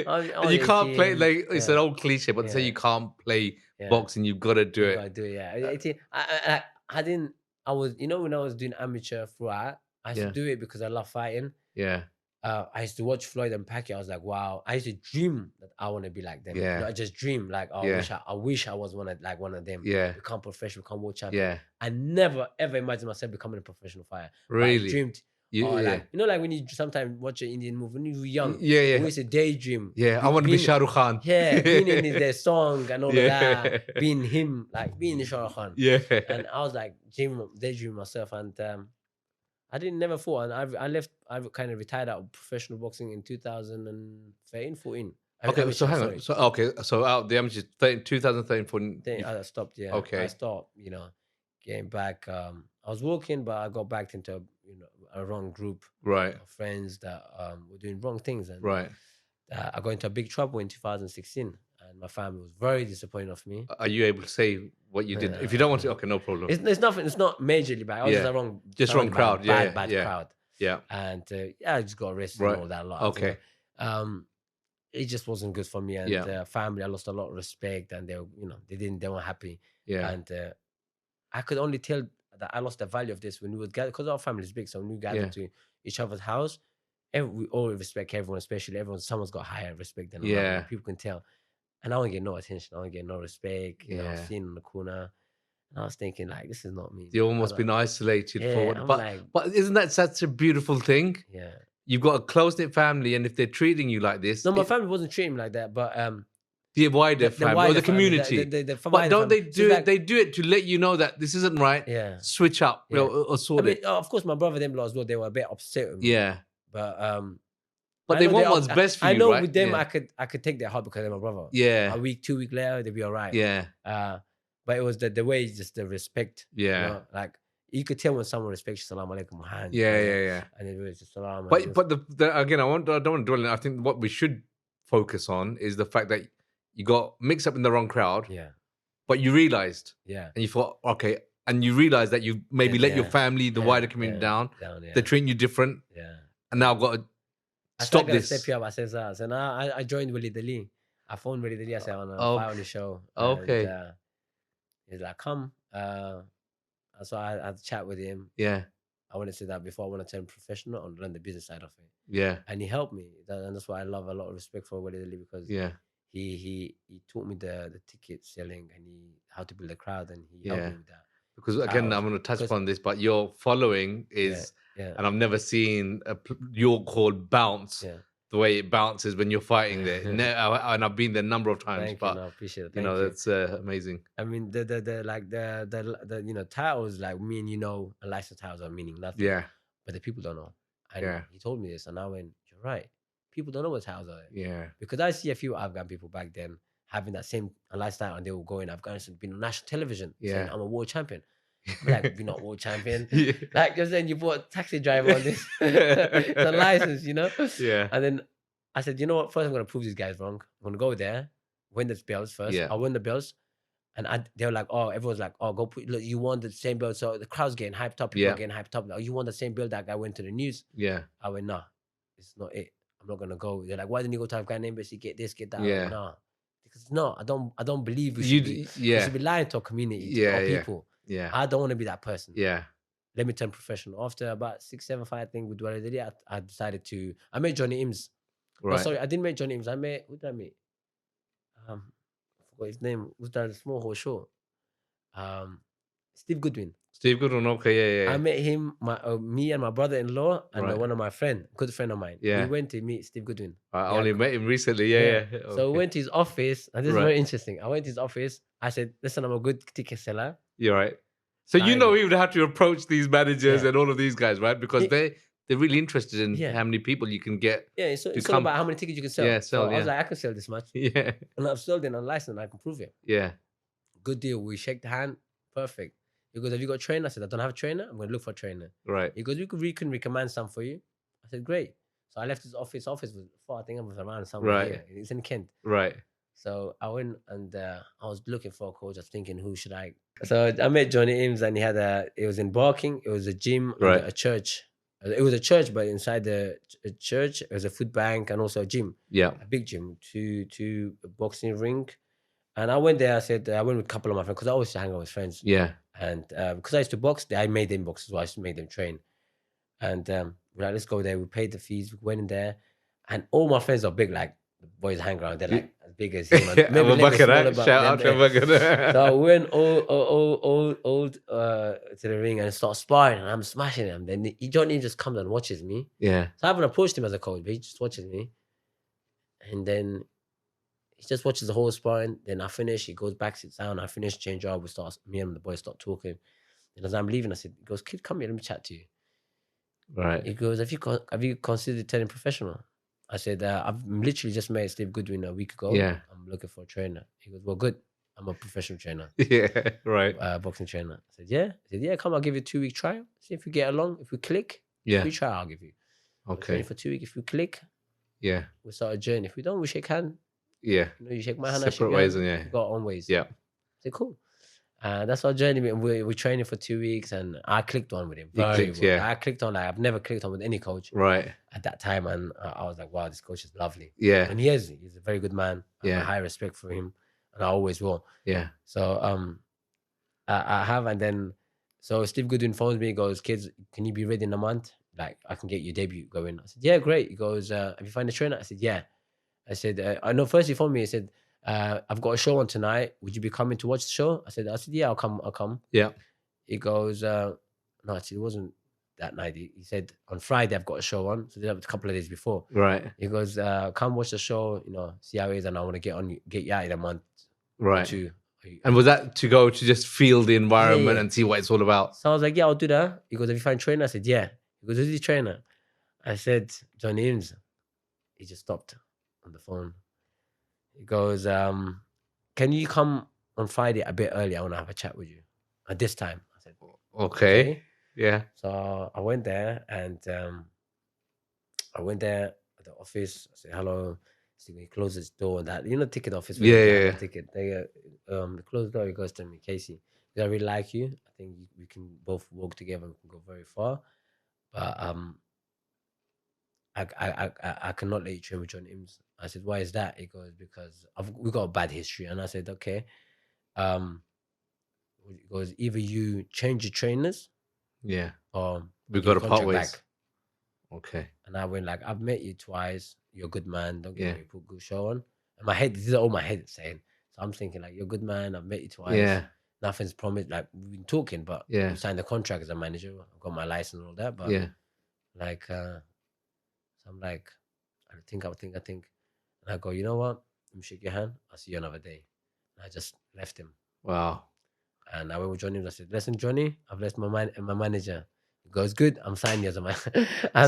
And you can't play, like, it's an old cliche, but they say you can't play boxing, you've got to do it. I do it. I didn't. I was, when I was doing amateur throughout, I used to do it because I love fighting. Yeah. I used to watch Floyd and Pacquiao. I was like, wow. I used to dream that I want to be like them. Yeah. I just dream like, I wish I was one of them. Yeah. Become professional, become world champion. Yeah. I never ever imagined myself becoming a professional fighter. Really? I dreamed. Like, like when you sometimes watch an Indian movie when you were young. Yeah. We used to daydream. Yeah. I want to be Shah Rukh Khan. Yeah. Being in their song and all of that. Being him, like being Shah Rukh Khan. Yeah. And I was like daydreaming myself, and I didn't never fought, and I kind of retired out of professional boxing in 2013, 14. Okay, so hang on. So out the amateur 2013, 14. I stopped. Yeah. Okay. I stopped. Getting back. I was working, but I got back into a wrong group. Right. Of friends that were doing wrong things, and I got into a big trouble in 2016. And my family was very disappointed of me. Are you able to say what you did? If you don't want to, okay, no problem. It's nothing. It's not majorly bad. I was just wrong crowd. Bad crowd. Yeah. And I just got arrested and all that a lot. Okay. It just wasn't good for me, and family. I lost a lot of respect, and they weren't happy. Yeah. And I could only tell that I lost the value of this when we would gather, because our family is big. So when we gathered to each other's house, we all respect everyone, especially someone's got higher respect than another. People can tell. And I don't get no attention. I don't get no respect. Seen in the corner. And I was thinking, like, this is not me. You've almost been isolated for I'm but like, but isn't that such a beautiful thing? yeah. You've got a close-knit family, and if they're treating you like this, No, my family wasn't treating me like that, but the wider the family or wider the family, community. the But don't family. they So do it's it? like, They do it to let you know that this isn't right. yeah. Switch up Yeah. or I sort mean, it. of course, my brother them as well. They were a bit upset with me. Yeah. But But I they know want what's best for I you, know right? with them, Yeah. I could take their heart because they're my brother. Yeah. A week, 2 weeks later, they'd be all right. Yeah. But it was the way, just the respect. Yeah. You know? Like, you could tell when someone respects you, salam alaikum, hand. Yeah, you know? yeah. And it was just salam. But the again, I don't want to dwell on it. I think what we should focus on is the fact that you got mixed up in the wrong crowd. Yeah. But you realized. Yeah. And you thought, okay, and you realized that you maybe let your family, the wider community down. Yeah. They're treating you different. Yeah. And now I've got to stop this. Step you up. I said, so now I joined Willie Dali. I phoned Willie Dali. I said, I want to fight on the show. Okay. And, he's like, come. So I had a chat with him. Yeah. I wanted to say that before I want to turn professional and learn the business side of it. Yeah. And he helped me. And that's why I love a lot of respect for Willie Dali, because he taught me the ticket selling and how to build a crowd, and he helped me with that. Because again, I'm going to touch upon this, but your following is, and I've never seen your called bounce the way it bounces when you're fighting there. And I've been there a number of times. Thank but you, I appreciate it. you know, that's amazing. I mean, the titles, like, me and and license titles are meaning nothing. Yeah. But the people don't know. And he told me this, and I went, you're right. People don't know what titles are. Yeah. Because I see a few Afghan people back then having that same lifestyle, and they will go in Afghanistan, being on national television, saying, I'm a world champion. I'm like, you're not world champion. Like, you're saying you bought a taxi driver on this. It's a license, Yeah. And then I said, you know what? First, I'm going to prove these guys wrong. I'm going to go there, win the belts first. Yeah. I'll win the belts. And they were like, oh, everyone's like, oh, go put, look, you won the same belt. So the crowd's getting hyped up. People are getting hyped up. Like, oh, you won the same belt that guy went to the news. Yeah. I went, nah, it's not it. I'm not going to go. They're like, why didn't you go to Afghan embassy, get this, get that? Yeah. Like, nah. Because no, I don't believe we should be lying to our community, to our people. Yeah. I don't want to be that person. Yeah. Let me turn professional. After about 6-7 fight, I think, with what I did, I decided I met Johnny Ims. Right. No, sorry, I didn't meet Johnny Ims. Who did I meet? I forgot his name. Who's that small horse short? Steve Goodwin. Steve Goodwin, okay, yeah. I met him, me and my brother-in-law and one of my good friend of mine. Yeah. We went to meet Steve Goodwin. I only met him recently, yeah. Okay. So we went to his office, and this is very interesting. I went to his office. I said, listen, I'm a good ticket seller. You're right. So you know even how to approach these managers and all of these guys, right? Because they're really interested in how many people you can get. Yeah, it's all about how many tickets you can sell. Yeah, so I was like, I can sell this much. Yeah. And I've sold it on license, I can prove it. Yeah. Good deal. We shake the hand. Perfect. He goes, have you got a trainer? I said, I don't have a trainer. I'm going to look for a trainer. Right. He goes, we can recommend some for you. I said, great. So I left his office. Office was far. I think it was around somewhere here. It's in Kent. Right. So I went and I was looking for a coach. I was thinking, who should I? So I met Johnny Ims, and it was in Barking. It was a gym, and a church. It was a church, but inside the church, it was a food bank and also a gym. Yeah. A big gym, two boxing ring. And I went there. I said, I went with a couple of my friends because I always hang out with friends. Yeah. And because I used to box, I made them box as well. I used to make them train. And we're like, let's go there. We paid the fees. We went in there. And all my friends are big, like the boys hang around. They're like as big as him. Maybe Shout out to Abubakar. So I went all to the ring and start sparring, and I'm smashing him. Then Johnny just comes and watches me. Yeah. So I haven't approached him as a coach, but he just watches me. And then he just watches the whole sparring. Then I finish. He goes back, sits down. I finish, change job. Me and the boys start talking. And as I'm leaving, I said, he goes, kid, come here, let me chat to you. Right. He goes, have you considered turning professional? I said, I've literally just met Steve Goodwin a week ago. Yeah. I'm looking for a trainer. He goes, well, good. I'm a professional trainer. Yeah, right. Boxing trainer. I said, yeah. He said, yeah, come, I'll give you a 2-week trial. See if we get along. If we click, free trial I'll give you. Okay. For 2 weeks. If we click, we start a journey. If we don't, we shake hands. Yeah. You shake my hand. Separate ways, hand. and we got our own ways. Yeah. I said, cool. That's our journey. We're training for 2 weeks, and I clicked on with him. I clicked on, like I've never clicked on with any coach. Right. At that time, and I was like, wow, this coach is lovely. Yeah. And he's a very good man. I have high respect for him, and I always will. Yeah. So I have, and then so Steve Goodwin phones me, goes, kids, can you be ready in a month? Like, I can get your debut going. I said, yeah, great. He goes, have you found a trainer? I said, yeah. I said, I know first he phoned me, he said, I've got a show on tonight. Would you be coming to watch the show? I said, yeah, I'll come. Yeah. He goes, no, actually, it wasn't that night. He said, on Friday, I've got a show on. So that was a couple of days before. Right. He goes, come watch the show, see how it is. And I want to get you out in a month. Right. Two. And was that to go to just feel the environment and see what it's all about? So I was like, yeah, I'll do that. He goes, have you found a trainer? I said, yeah. He goes, who's the trainer? I said, John Eames. He just stopped on the phone. He goes, can you come on Friday a bit early? I want to have a chat with you at this time. I said, okay. Yeah. So I went there and I went there at the office. I said, hello. So he closes the door and that, ticket office. Yeah. Ticket. They close the door. He goes to me, Kaisy, I really like you. I think we can both work together and we can go very far. But I cannot let you train with John Eames. I said, why is that? He goes, because we got a bad history. And I said, okay. He goes, either you change your trainers, or we got to part ways. Back. Okay. And I went like, I've met you twice. You're a good man. Don't get me, put a good show on. And my head, this is all my head saying. So I'm thinking like, you're a good man. I've met you twice. Yeah. Nothing's promised. Like we've been talking, but we signed the contract as a manager. I've got my license and all that. But like, so I'm like, I think. And I go, you know what? Let me shake your hand. I'll see you another day. And I just left him. Wow. And I went with Johnny. I said, listen, Johnny, I've left my manager. He goes, good. I'm signing you as my boxer. I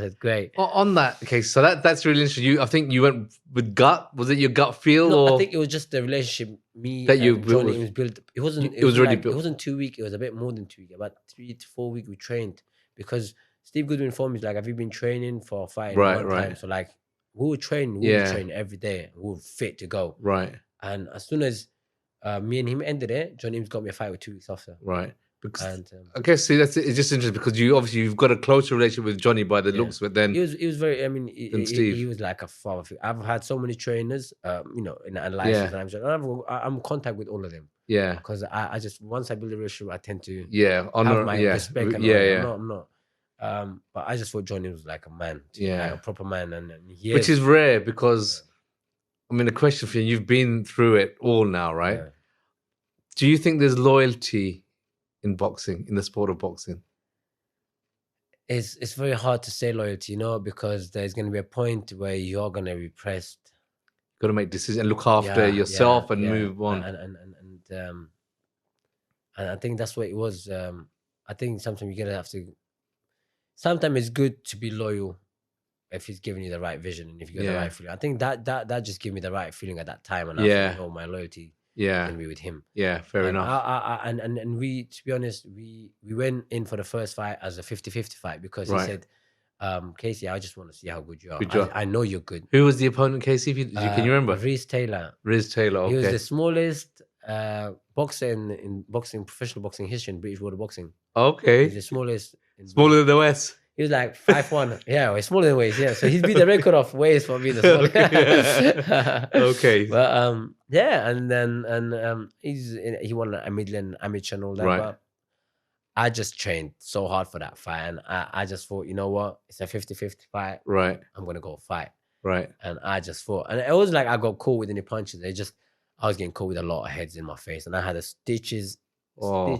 said, great. On that case, so that's really interesting. I think you went with gut. Was it your gut feel? No, or? I think it was just the relationship me that and Johnny was built. It wasn't. It was already built. It wasn't 2 weeks. It was a bit more than 2 weeks. About 3 to 4 weeks we trained because Steve Goodwin informed me like, have you been training for a fight? Right. Time? So like we would train. We would train every day. We were fit to go. Right. And as soon as me and him ended it, John Eames got me a fight with 2 weeks after. Right. Because I guess it's just interesting because you've got a closer relationship with Johnny by the looks, but then he was very. I mean, he was like a father figure. I've had so many trainers, in license, and I'm in contact with all of them. Yeah. Because I just once I build a relationship, I tend to honor, have my respect. And I'm not. But I just thought Johnny was like a man, like a proper man, and which is rare because, I mean, the question for you, you've been through it all now, right? Yeah. Do you think there's loyalty in boxing, in the sport of boxing? It's very hard to say loyalty, because there's going to be a point where you're going to be pressed. Got to make decisions and look after yourself and move on. And I think that's what it was. I think sometimes you're gonna have to. Sometimes it's good to be loyal if he's giving you the right vision and if you get the right feeling. I think that just gave me the right feeling at that time, and I know my loyalty. Can be with him. Yeah, fair enough. And we, to be honest, we went in for the first fight as a 50-50 fight because he said, Kaisy, I just want to see how good you are. I know you're good. Who was the opponent, Kaisy? Can you remember? Riz Taylor. Okay. He was the smallest boxer in professional boxing history in British world of boxing. Okay. He's the smallest. Smaller than the West. He was like 5'1". Yeah, he's smaller than Waze. Yeah, so he's beat the record of Waze for being the smallest. Okay. But and then he won a Midland amateur and all that. Right. But I just trained so hard for that fight, and I just thought, you know what, it's a 50-50 fight. Right. I'm gonna go fight. Right. And I just thought, and it was like I got caught with any punches. I was getting caught with a lot of heads in my face, and I had stitches. I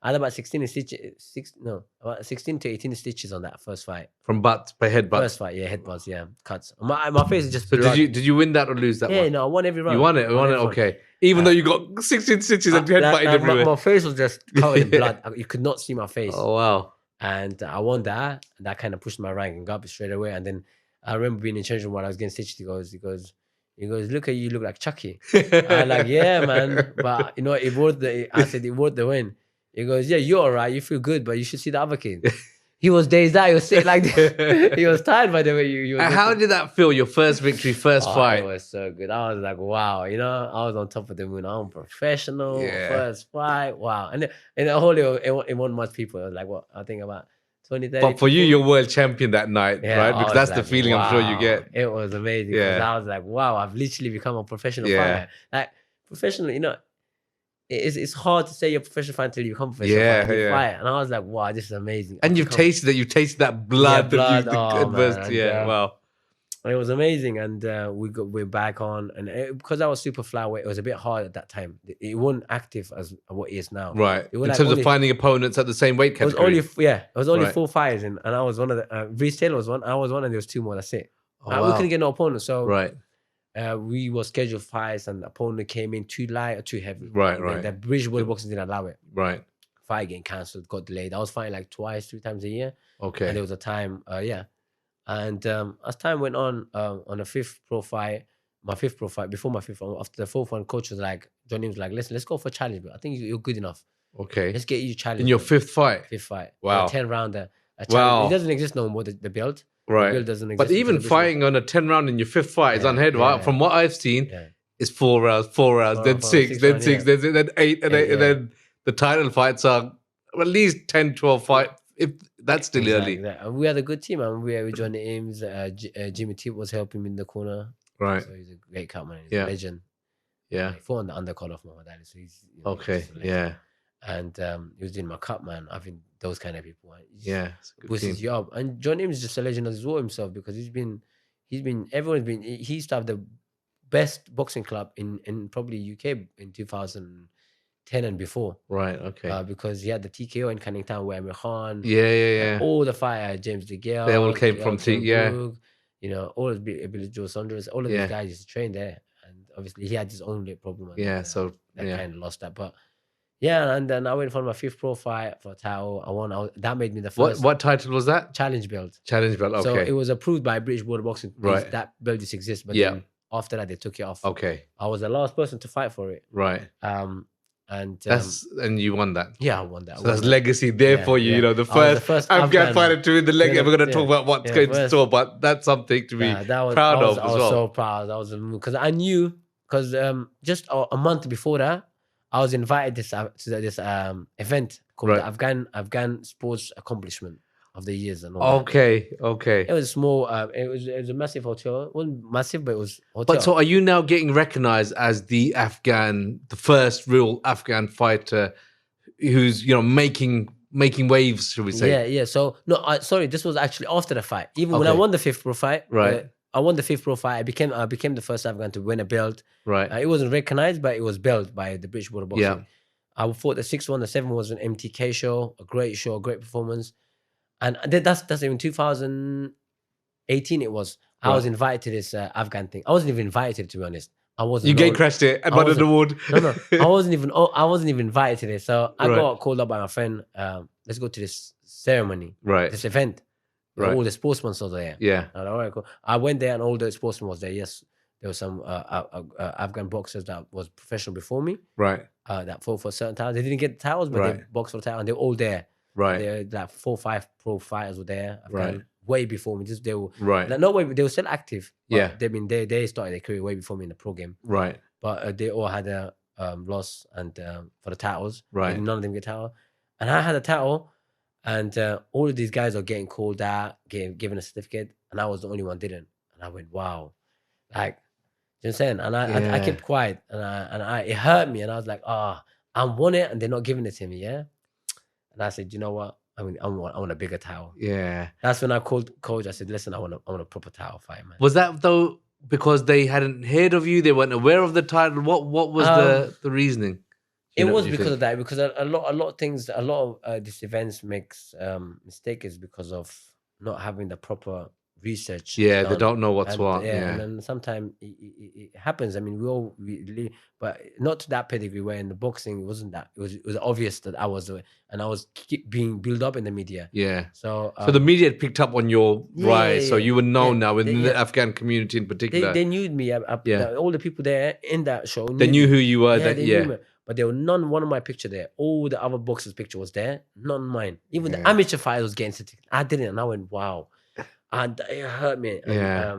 had about 16 to 18 stitches on that first fight. From butt by headbutt. First fight, headbutts, cuts. My face is just. So did you win that or lose that one? Yeah, no, I won every round. You won it. Okay. Even though you got 16 stitches and headbutted everywhere. My face was just covered in blood. You could not see my face. Oh wow! And I won that, and that kind of pushed my rank and got up straight away. And then I remember being in change room while I was getting stitched. He goes, look at you, look like Chucky. I'm like, yeah, man. But it worth the win. He goes, yeah, you're all right. You feel good, but you should see the other kid. He was dazed out. He was sitting like this. He was tired by the way you were. How did that feel? Your first victory, first fight? It was so good. I was like, wow. I was on top of the moon. I'm professional. First fight. Wow. And the whole it wasn't much people. It was like, what? I think about 20, 30 But for you, you're world champion that night, right? Because that's the feeling I'm sure you get. It was amazing. Yeah. I was like, wow, I've literally become a professional fighter. Like, professional, it's hard to say you're a professional fighter until you become a professional fighter. You fight. And I was like, wow, this is amazing. And you've tasted that blood. blood. Wow. It was amazing, and we're back on, and because I was super flyweight, it was a bit hard at that time. It wasn't active as what it is now. Right. It was In like terms only, of finding opponents at the same weight it was category. it was only Right. 4 fights, and I was one of the. Reece Taylor was one. I was one, and there was 2 more. That's it. Oh, We wow. couldn't get no opponents, so Right. we were scheduled fights, and the opponent came in too light or too heavy. Right, And right. The British World Boxing didn't allow it. Right. Fight getting cancelled, got delayed. I was fighting like 3 times a year. Okay. And there was a time, And as time went on a 5th pro fight, my 5th pro fight, before my 5th one, after the 4th one, coach was like, Johnny was like, listen, let's go for a challenge, bro. I think you're good enough. Okay. Let's get you challenged. In your 5th fight? 5th fight. Wow. A 10-rounder. Wow. It doesn't exist no more, the belt. Right. The belt doesn't exist. But even fighting on a 10 round in your 5th fight is unheard of. yeah. From what I've seen, Yeah. it's 4 rounds, then 6, then 6, then 8, and then the title fights are at least 10, 12 fights. If that's still early. That. And we had a good team, and we had Johnny Ames. Jimmy T was helping him in the corner. Right. So he's a great cut man. He's Yeah. a legend. Yeah. He fought on the undercard of Muhammad Ali. So he's Okay. he's a legend. Yeah. And he was doing my cut man. I think those kind of people. Yeah. It's a good Boosts team. you up. And John Ames is just a legend as well himself, because everyone's been. He used to have the best boxing club in probably UK in 2010 and before. Right. Okay. Because he had the TKO in Canning Town where Amir Khan. Yeah. All the fire, James DeGale. They all came from Brooke, all of Billy Joe Saunders, all of Yeah. these guys used to train there. And obviously he had his own leg problem. And, Yeah. So that yeah. kind of lost that. But yeah, and then I went for my 5th pro fight for a title. I won. That made me the first What title was that? challenge belt. Challenge belt. So Okay. it was approved by British World Boxing. Right. That belt just exists. But Yeah. then after that, they took it off. Okay. I was the last person to fight for it. Right. And And you won that. yeah, I won that. So that's legacy there Yeah, for you. yeah. You know, the I was the first first Afghan Afghan- fighter to win the leg. Yeah, We're going to yeah. talk about what's Yeah, going to first- store, but that's something to be that was, proud I was, of I as was well. so proud. I was because I knew, because just a month before that, I was invited to this event called Right. the Afghan Sports Accomplishment of the Years and all that. Okay. It was small. It was a massive hotel. It wasn't massive, but it was hotel. But so are you now getting recognized as the first real Afghan fighter who's, making waves, should we say? Yeah. So no, sorry, this was actually after the fight. Even when I Okay. won the 5th pro fight, Right. I won the 5th pro fight. I became the first Afghan to win a belt. Right. It wasn't recognized, but it was built by the British World of Boxing. Yeah. I fought the 6th one. The 7th was an MTK show, a great performance. And that's even 2018 it was. I was invited to this Afghan thing. I wasn't even invited, to be honest. I wasn't. You gate crashed it and won an award. No. I wasn't even invited to this. So I Right. got called up by my friend. Let's go to this ceremony, Right. this event. Right. All the sportsmen was there. Yeah. And all right, cool. I went there and all the sportsmen was there. Yes, there was some Afghan boxers that was professional before me. Right. That fought for certain titles. They didn't get the titles, but they Right. boxed for the title, and they were all there. Right. They were like 4 or 5 pro fighters were there. Right. Way before me. Just they were Right. like, not way. They were still active. But Yeah. they started their career way before me in the pro game. Right. But they all had a loss and for the titles. Right. And none of them get title. And I had a title, and all of these guys are getting called out, given a certificate, and I was the only one didn't. And I went, wow, like, you know what I'm saying? And I Yeah. kept quiet, and it hurt me, and I was like, I won it, and they're not giving it to me, yeah. And I said, you know what? I want a bigger title. Yeah. That's when I called coach. I said, listen, I want a proper title fight, man. Was that though because they hadn't heard of you? They weren't aware of the title. What was the reasoning? It was because of that. Because a lot of things, a lot of these events makes mistake is because of not having the proper research. Yeah, they done. don't know what's And, what. Yeah, Yeah. and then sometimes it happens. I mean, but not to that pedigree. Where in the boxing, it wasn't that. It was obvious that I was, and I was being built up in the media. Yeah. So So the media had picked up on your rise. So you were known now within the yeah. Afghan community in particular. they knew me. Yeah. All the people there in that show. They knew who you were. They knew me. But there were one of my picture there. All the other boxers' picture was there, none mine. Even the amateur fighters was getting certificate. I didn't, and I went, wow. And it hurt me. And, Yeah.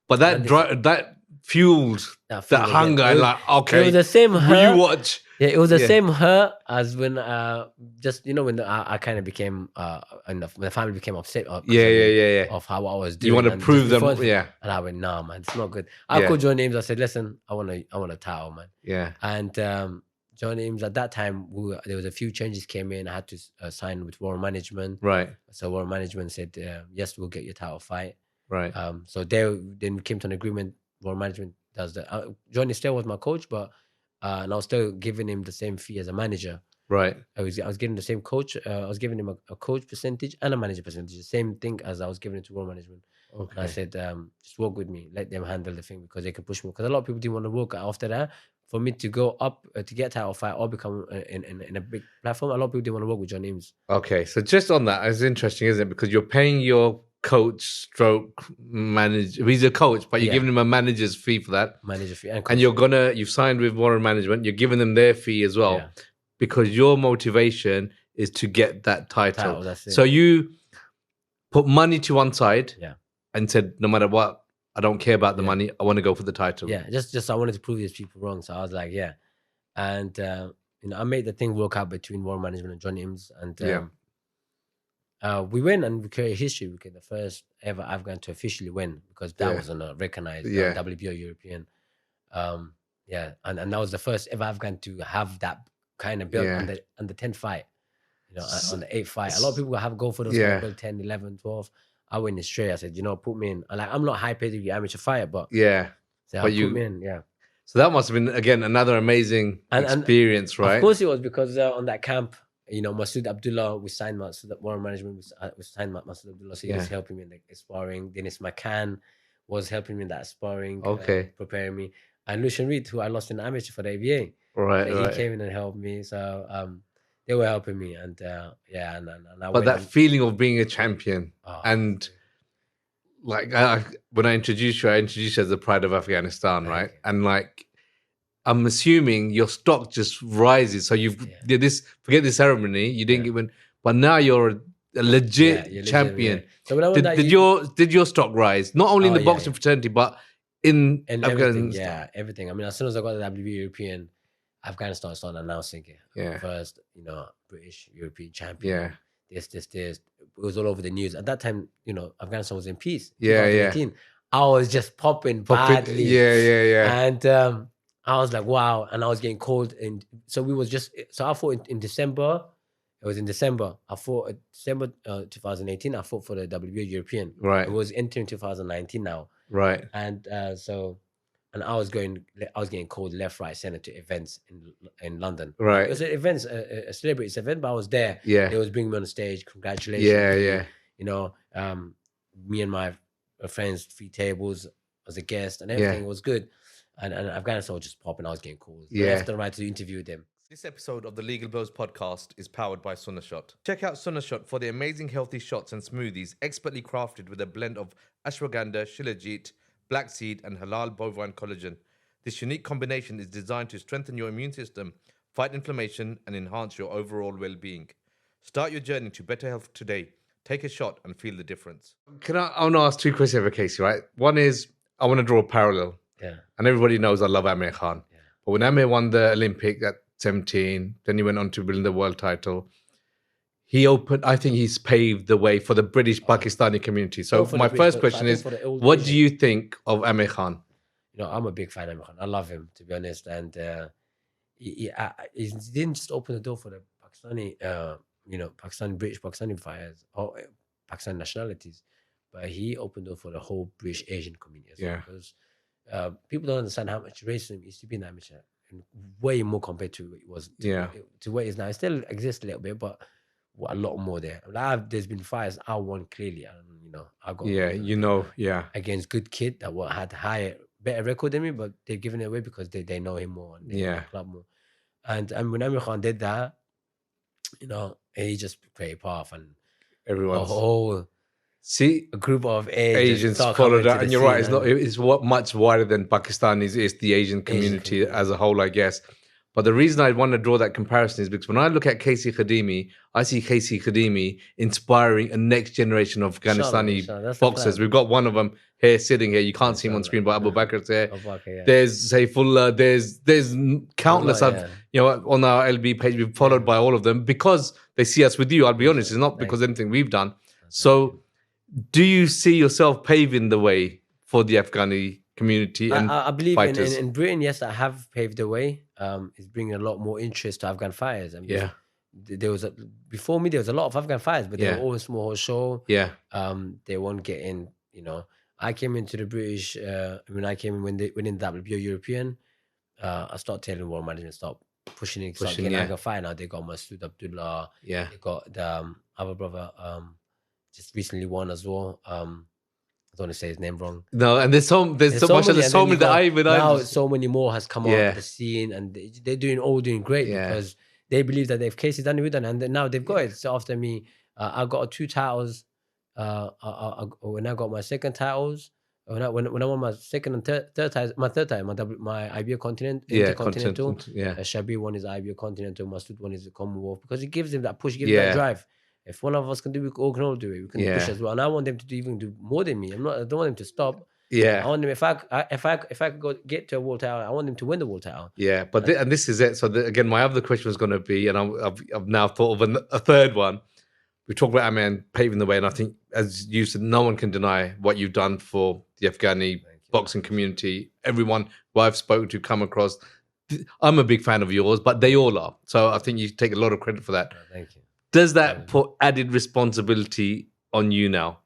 But that fueled that feeling, hunger. yeah. And like, okay, It was the same will hurt. you watch? Yeah, it was the Yeah. same hurt as when when I kind of became and the family became upset. Yeah. Of how I was doing. You want to and prove just them? before- Yeah. And I went, nah, man, it's not good. I Yeah. called John Ames. I said, listen, I want a title, man. Yeah. And John Ames at that time, there was a few changes came in. I had to sign with Warren Management. Right. So Warren Management said, yes, we'll get your title fight. Right. So then we came to an agreement. War management does that. Johnny still was my coach, but and I was still giving him the same fee as a manager. Right. I was giving the same coach. I was giving him a coach percentage and a manager percentage, the same thing as I was giving it to war management. Okay. And I said, just work with me, let them handle the thing because they can push me. Because a lot of people didn't want to work after that. For me to go up to get title fight or become in a big platform, a lot of people didn't want to work with John Eames. Okay, so just on that, it's interesting, isn't it? Because you're paying your coach stroke manager. He's a coach, but you're giving him a manager's fee for that. Manager fee. And you've signed with Warren Management. You're giving them their fee as well. Yeah. Because your motivation is to get that title. That's it. So you put money to one side and said, no matter what, I don't care about the money. I want to go for the title. Yeah, just I wanted to prove these people wrong. So I was like, yeah. And, I made the thing work out between War Management and John Eames. And we went and we created history. We became the first ever Afghan to officially win because that wasn't a recognized WBO European. And that was the first ever Afghan to have that kind of belt on the 10th fight, on the 8th fight. A lot of people have go for those belt 10, 11, 12. I went straight. I said, put me in. I'm not high paid to be amateur fighter, but put me in. So that must have been again another amazing experience, right? Of course, it was because on that camp, Masood Abdullah, we signed Masood Warren Management. We signed Masood Abdullah, so he was helping me in the sparring. Dennis McCann was helping me in that sparring, preparing me. And Lucian Reed, who I lost in the amateur for the ABA. Right, so he came in and helped me. So they were helping me, and and I. But that feeling of being a champion, and like when I introduced you as the pride of Afghanistan, right? And like, I'm assuming your stock just rises. So you did this. Forget the ceremony. You didn't even, but now you're a legit champion. So when I went did your stock rise? Not only in the boxing fraternity, but in Afghanistan. Yeah, everything. I mean, as soon as I got the WBO European, Afghanistan started announcing it. First, British European champion. This. It was all over the news. At that time, Afghanistan was in peace. 2018. I was just popping badly. And I was like, wow. And I was getting cold. And so I fought in December. It was in December. I fought December 2018. I fought for the WBO European. Right. It was entering 2019 now. Right. And and I was getting called left, right, center to events in London. Right. It was an event, a celebrities event, but I was there. Yeah. They was bringing me on the stage. Congratulations. Yeah. Me and my friends, 3 tables as a guest, and everything was good. And Afghanistan was just popping. I was getting calls. Yeah. Left and right to interview them. This episode of the Legal Blows podcast is powered by Sunashot. Check out Sunashot for the amazing healthy shots and smoothies expertly crafted with a blend of ashwagandha, shilajit, black seed, and halal bovine collagen. This unique combination is designed to strengthen your immune system, fight inflammation, and enhance your overall well-being. Start your journey to better health today. Take a shot and feel the difference. I want to ask 2 questions over Kaisy, right? One is, I want to draw a parallel. Yeah. And everybody knows I love Amir Khan. Yeah. But when Amir won the Olympic at 17, then he went on to win the world title. I think he's paved the way for the British Pakistani community. So my first question is, what do you think of Amir Khan? I'm a big fan of Amir Khan. I love him, to be honest. And he didn't just open the door for the Pakistani, British Pakistani fighters or Pakistani nationalities, but he opened the door for the whole British Asian community as well. Because people don't understand how much racism used to be in amateur, and way more compared to what it was to what it is now. It still exists a little bit, but a lot more there. There's been fights I won clearly, and I got against good kid that had better record than me, but they've given it away because they know him more and they know the club more. And when Amir Khan did that, he just created path, and everyone's a group of Asians followed that. And you're right, it's much wider than Pakistanis. It's the Asian community as a whole, I guess. But the reason I want to draw that comparison is because when I look at Kaisy Khademi, I see Kaisy Khademi inspiring a next generation of Afghanistani boxers. We've got one of them here, sitting here. You can't see him on screen, but Abu Bakr's here. There's Saifullah. There's countless. On our LB page, we've followed by all of them because they see us with you. I'll be honest, it's not because of anything we've done. So, do you see yourself paving the way for the Afghani community and I believe fighters? in Britain, yes, I have paved the way. It's bringing a lot more interest to Afghan fighters. Before me, there was a lot of Afghan fighters, but they were always small show. Yeah. They weren't getting, I came into the British when I came in when they winning the WBO European. I started telling world management stop pushing it, start getting like a fight now. They got Masood Abdullah. Yeah. They got the other brother just recently won as well. I don't want to say his name wrong. No, and there's so much. There's so many that I even now so many more has come Yeah. on the scene, and they're doing great Yeah. because they believe that they've Kaisy done it with them, and now they've got it. So after me, I got 2 titles. When I got my second titles, when I won my second and third titles, my IBO Intercontinental. Shabir won his IBO Continental, Masood won his Commonwealth, because it gives him that push, gives him that drive. If one of us can do it, we can all do it. We can push as well. And I want them to even do more than me. I don't want them to stop. Yeah. I want them, if I could go get to a world title, I want them to win the world title. Yeah, but and this is it. So again, my other question was going to be, and I've now thought of a third one. We talked about Emaan paving the way, and I think, as you said, no one can deny what you've done for the Afghani boxing community. Everyone who I've spoken to, come across, I'm a big fan of yours, but they all are. So I think you take a lot of credit for that. Thank you. Does that put added responsibility on you now?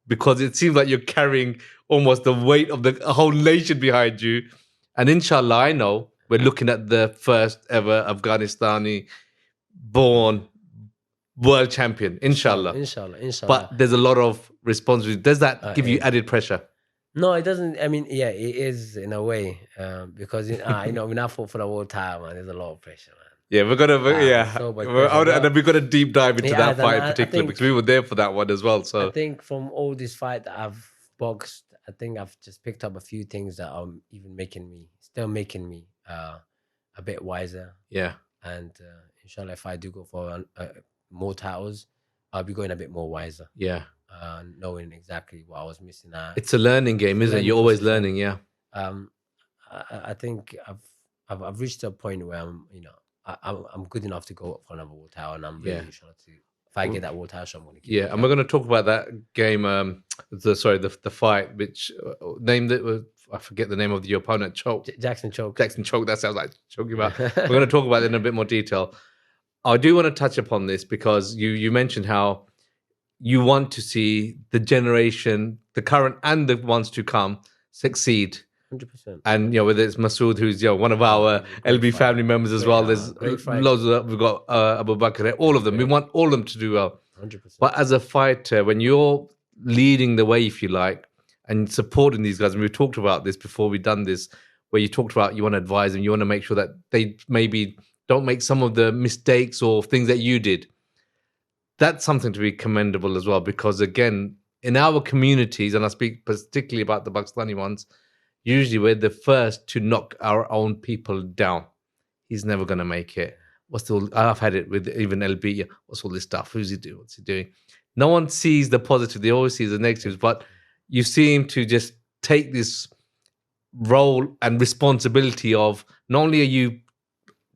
Because it seems like you're carrying almost the weight of the whole nation behind you. And inshallah, I know we're looking at the first ever Afghanistani-born world champion, inshallah. Inshallah. But there's a lot of responsibility. Does that give you added pressure? No, it doesn't. I mean, yeah, it is in a way, because when I fought for the world title, man, there's a lot of pressure, man. Yeah, we're gonna, and then we've got to deep dive into that fight in particular, because we were there for that one as well. So I think from all this fight that I've boxed, I think I've just picked up a few things that are still making me a bit wiser. Yeah, and inshallah, if I do go for more titles, I'll be going a bit more wiser. Yeah, knowing exactly what I was missing out. It's a learning game, isn't it? You're always learning. Yeah. I think I've reached a point where I'm good enough to go for another world title, and I'm really sure to. If I get that world title, I'm going to keep it. And we're going to talk about that game. The fight, which named it. I forget the name of your opponent. Jackson Choke. That sounds like choking about. We're going to talk about it in a bit more detail. I do want to touch upon this because you mentioned how you want to see the generation, the current and the ones to come, succeed. 100%. And whether it's Masood, who's one of our LB family members as well. There's loads of we've got Abu Bakr, all of them. We want all of them to do well. 100%. But as a fighter, when you're leading the way, if you like, and supporting these guys, and we talked about this before we've done this, where you talked about you want to advise them, you want to make sure that they maybe don't make some of the mistakes or things that you did. That's something to be commendable as well, because again, in our communities, and I speak particularly about the Pakistani ones, usually we're the first to knock our own people down. He's never going to make it. I've had it with even LB. What's all this stuff? Who's he doing? What's he doing? No one sees the positive. They always see the negatives. But you seem to just take this role and responsibility of not only are you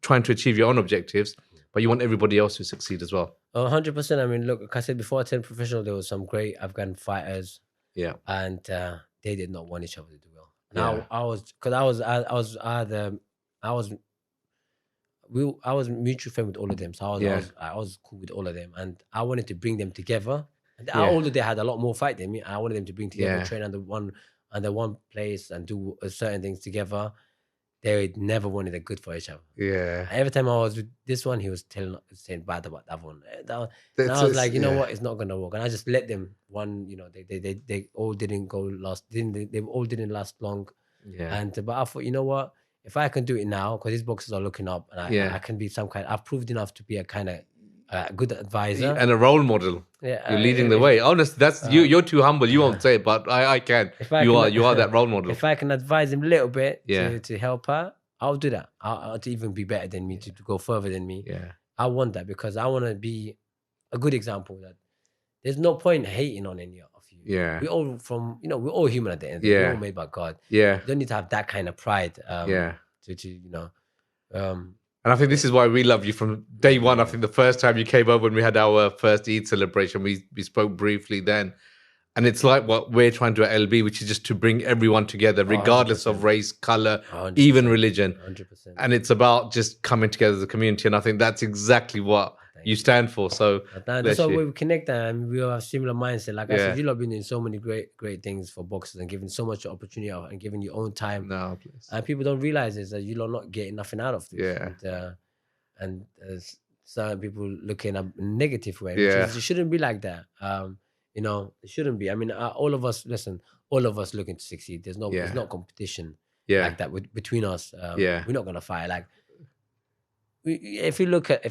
trying to achieve your own objectives, but you want everybody else to succeed as well. 100%. I mean, look, like I said before, I turned professional, there was some great Afghan fighters. Yeah. And they did not want each other to do well. Yeah. I was mutual friend with all of them, so I was cool with all of them, and I wanted to bring them together. And although they had a lot more fight than me, I wanted them to bring together, train under one place, and do certain things together. They never wanted a good for each other. Yeah. Every time I was with this one, he was saying bad about that one. And I was like, you know what, it's not gonna work. And I just let them. They all didn't they all didn't last long. Yeah. But I thought, you know what, if I can do it now, because these boxers are looking up, and I can be I've proved enough to be a kind of good advisor and a role model. Yeah, you're leading the way. Honestly, that's you're too humble. You won't say it, but I can. You are that role model. If I can advise him a little bit to help her, I'll do that. I'll to even be better than me, to go further than me. Yeah, I want that, because I want to be a good example that there's no point hating on any of you. Yeah, we're all human at the end. We're all made by God. Yeah, you don't need to have that kind of pride. And I think this is why we love you from day one. I think the first time you came over when we had our first Eid celebration, we spoke briefly then. And it's like what we're trying to do at LB, which is just to bring everyone together, regardless 100%. Of race, color, 100%. Even religion. 100%. And it's about just coming together as a community. And I think that's exactly what you stand for. So That's bless why you. we connect and we all have similar mindset. Like I Yeah. said, you lot been doing so many great things for boxers and giving so much opportunity out and giving your own time. No, please. And people don't realize is that you lot not getting nothing out of this. Yeah. And certain people look in a negative way, which Yeah. is, it shouldn't be like that. You know, it shouldn't be. I mean, all of us looking to succeed. There's no competition like that between us. We're not gonna fight. Like, if you look at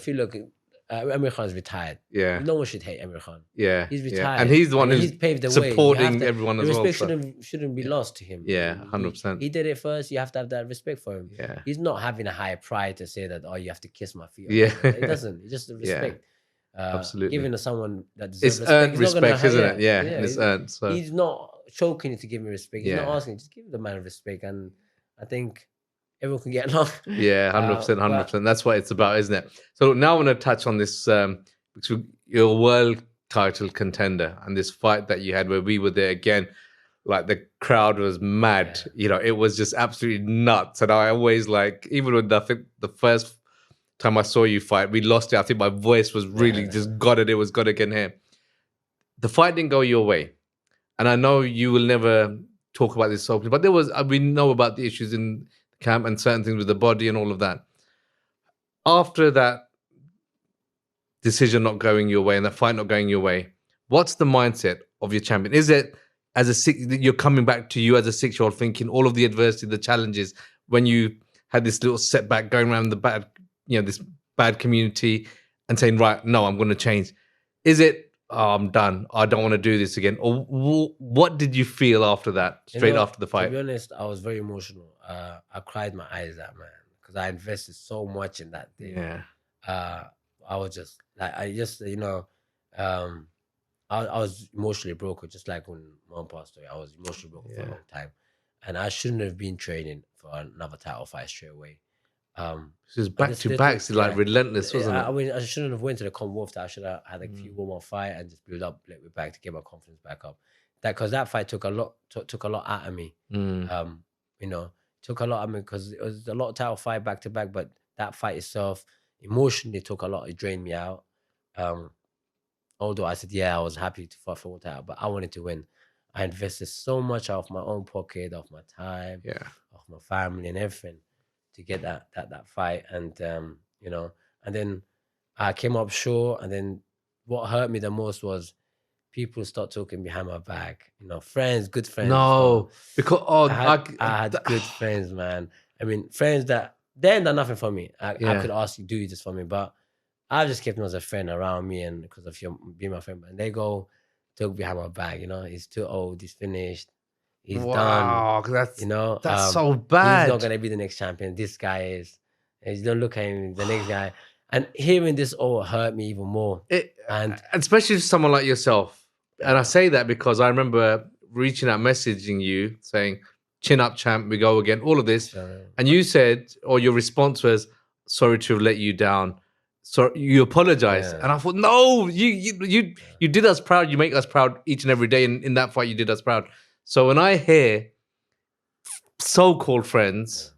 Amir Khan's retired. Yeah. No one should hate Amir Khan. Yeah. He's retired. And he's the one he's who's paved the supporting way. everyone as well. Respect shouldn't be lost to him. Yeah, 100%. He did it first. You have to have that respect for him. Yeah. He's not having a high pride to say that, oh, you have to kiss my feet. Yeah. It doesn't. It's just the respect. Absolutely. Giving to someone that deserves It's earned respect, respect, isn't it? Yeah. It's earned. So he's not choking you to give me respect. He's Yeah. not asking. Just give the man respect. And I think everyone can get along. yeah, 100%, 100%. That's what it's about, isn't it? So now I want to touch on this, because you're a world title contender, and this fight that you had where we were there again, like the crowd was mad. Yeah. You know, it was just absolutely nuts. And I always even when I think the first time I saw you fight, we lost it. I think my voice was really just got it. It was got again here. The fight didn't go your way. And I know you will never talk about this openly, but we know about the issues in the camp and certain things with the body and all of that. After that decision not going your way and that fight not going your way, what's the mindset of your champion? Is it you're coming back to you as a 6-year-old thinking all of the adversity, the challenges, when you had this little setback going around this bad community and saying, right, no, I'm going to change? Is it, oh, I'm done, I don't want to do this again? Or what did you feel after that, after the fight? To be honest, I was very emotional. I cried my eyes out, man, because I invested so much in that thing. Yeah. I was just like, I was emotionally broken, just like when Mom passed away. I was emotionally broken for a long time, and I shouldn't have been training for another title fight straight away. It was back to back, so like relentless, wasn't it? I shouldn't have went to the Commonwealth. I should have had a few more fight and just build up a little bit back to get my confidence back up. Because that fight took a lot out of me. You know, took a lot out of me because it was a lot of title fight back to back, but that fight itself emotionally took a lot. It drained me out. Although I said, I was happy to fight for one title, but I wanted to win. I invested so much out of my own pocket, of my time, of my family and everything to get that fight. And you know, and then I came up short. And then what hurt me the most was people start talking behind my back. You know, good friends. No, because I had good friends, man. I mean, friends that they ain't done nothing for me. I could ask you, do this for me, but I just kept him as a friend around me, and because of you being my friend. And they go talk behind my back. You know, he's too old. He's finished. He's done. That's, you know, that's so bad. He's not gonna be the next champion. This guy is. And you don't look at him, the next guy. And hearing this all hurt me even more. And especially someone like yourself. And I say that because I remember reaching out, messaging you, saying, "Chin up, champ. We go again." All of this, and you said, or your response was, "Sorry to have let you down." So you apologized, and I thought, no, you did us proud. You make us proud each and every day. And in that fight, you did us proud. So when I hear so-called friends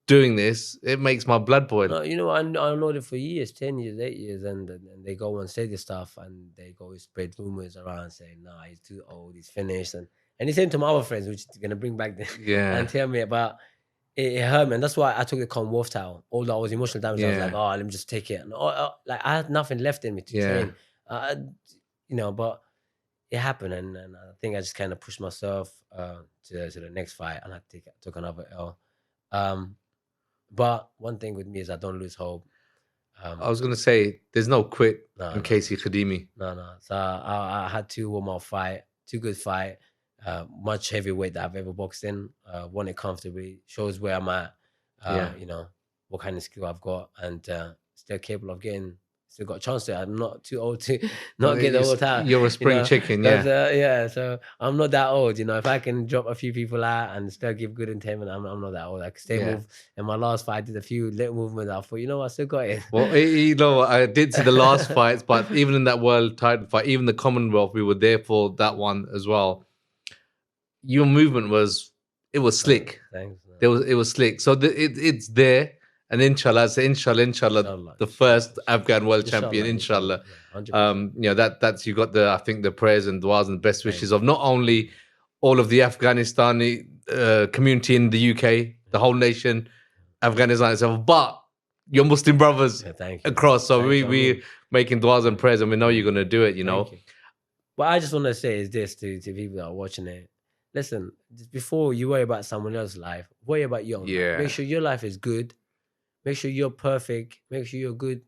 doing this, it makes my blood boil. No, you know, I know them for years, 10 years, 8 years, and they go and say this stuff, and they go spread rumors around saying, "Nah, he's too old, he's finished," and the same to my other friends, which is gonna bring back and tell me about. It hurt me, and that's why I took the Commonwealth title. Although I was emotional damage, I was like, "Oh, let me just take it." And like I had nothing left in me to train, you know. But it happened, and I think I just kind of pushed myself to the next fight, and I took another L. But one thing with me is I don't lose hope. I was gonna say there's no quit on Kaisy Khademi. No. So I had two good fight. Much heavyweight that I've ever boxed in. Won it comfortably. Shows where I'm at. You know, what kind of skill I've got, and still capable of getting. Still got a chance to. I'm not too old to not get the old out. You're a spring chicken, So I'm not that old. You know, if I can drop a few people out and still give good entertainment, I'm not that old. I can stay move. In my last fight, I did a few little movements. I thought, you know, I still got it. Well, you know, I did see the last fights, but even in that world title fight, even the Commonwealth, we were there for that one as well. Your movement was slick. Thanks. It was slick. So it's there, And inshallah, the first Afghan world champion, inshallah. That's you got the, I think, the prayers and du'as and best wishes of not only all of the Afghanistani community in the UK, the whole nation, Afghanistan itself, but your Muslim brothers across. So we making du'as and prayers, and we know you're going to do it, you know. What I just want to say is this to people that are watching it. Listen, before you worry about someone else's life, worry about your own life. Make sure your life is good. Make sure you're perfect. Make sure you're good.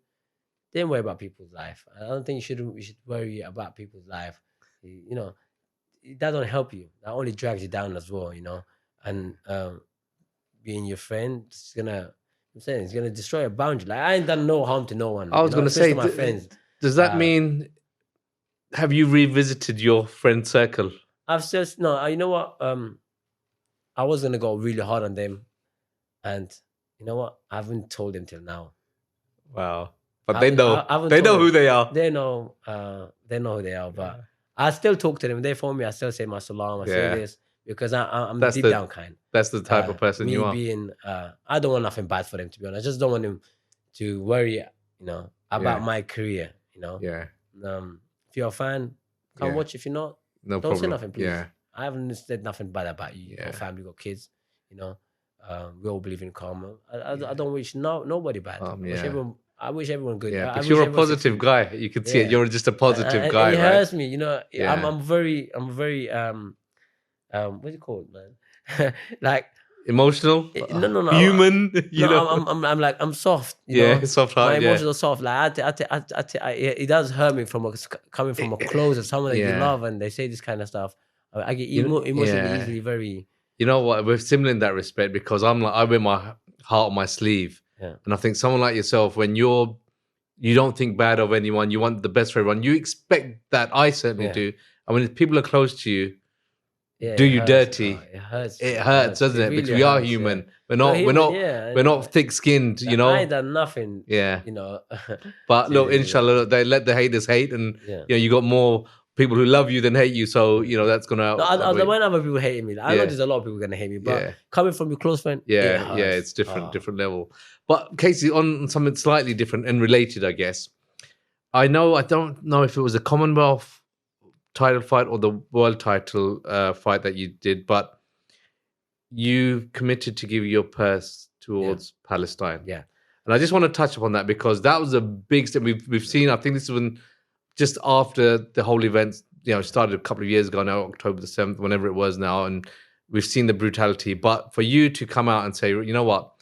Then worry about people's life. I don't think you should worry about people's life. You know, that don't help you. That only drags you down as well, you know. And being your friend, it's gonna destroy a boundary. Like, I ain't done no harm to no one. I was gonna say, my friends. Does that mean, have you revisited your friend circle? I've just you know what? I was gonna go really hard on them, and you know what? I haven't told them till now. Wow! But they know who they are. They know who they are. But I still talk to them. They phone me. I still say my salam. I say this because I'm deep down kind. That's the type of person you are. Being, I don't want nothing bad for them, to be honest. I just don't want them to worry, you know, about my career. You know. Yeah. If you're a fan, come watch. If you're not, don't say nothing, please. Yeah. I haven't said nothing bad about you. You got family, you got kids, you know. We all believe in karma. I don't wish nobody bad. I wish everyone good. Yeah, but you're a positive guy. You can see it. You're just a positive guy, it right? hurts me, you know. I'm very what's it called, man? Like emotional? No. Human? I'm soft. You know? Soft heart. My emotions are soft. Like it does hurt me coming from a close of someone that you love, and they say this kind of stuff. I get emotionally easily very. You know what? We're similar in that respect because I wear my heart on my sleeve, and I think someone like yourself, when you don't think bad of anyone, you want the best for everyone. You expect that. I certainly do. And when people are close to you, do you dirty? It hurts. It hurts, doesn't it? Really because we are human. We're not thick-skinned. You know. I ain't done nothing. Yeah. You know. But look, inshallah, they let the haters hate, and you know, you got more people who love you than hate you. So you know that's gonna. No, when other people hating me, I know there's a lot of people gonna hate me, but coming from your close friend, it's different level. But Kaisy, on something slightly different and related, I guess. I don't know if it was a Commonwealth title fight or the world title fight that you did, but you committed to give your purse towards Palestine. Yeah. And I just want to touch upon that because that was a big step. We've seen, I think this is when just after the whole event, you know, started a couple of years ago now, October the 7th, whenever it was now, and we've seen the brutality. But for you to come out and say, you know what,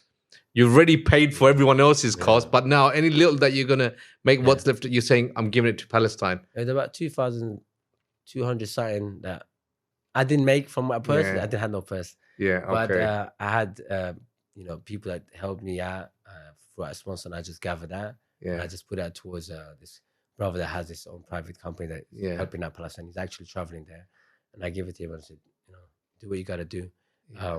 you've already paid for everyone else's cost, but now any little that you're going to make what's left, you're saying, I'm giving it to Palestine. There's about 2,200 something that I didn't make from my purse. I didn't have no purse. Yeah, okay. But I had, you know, people that helped me out for a sponsor, and I just gathered that. Yeah. And I just put that towards this brother that has his own private company that helping out Palestine. He's actually traveling there. And I gave it to him and said, you know, do what you got to do. Yeah.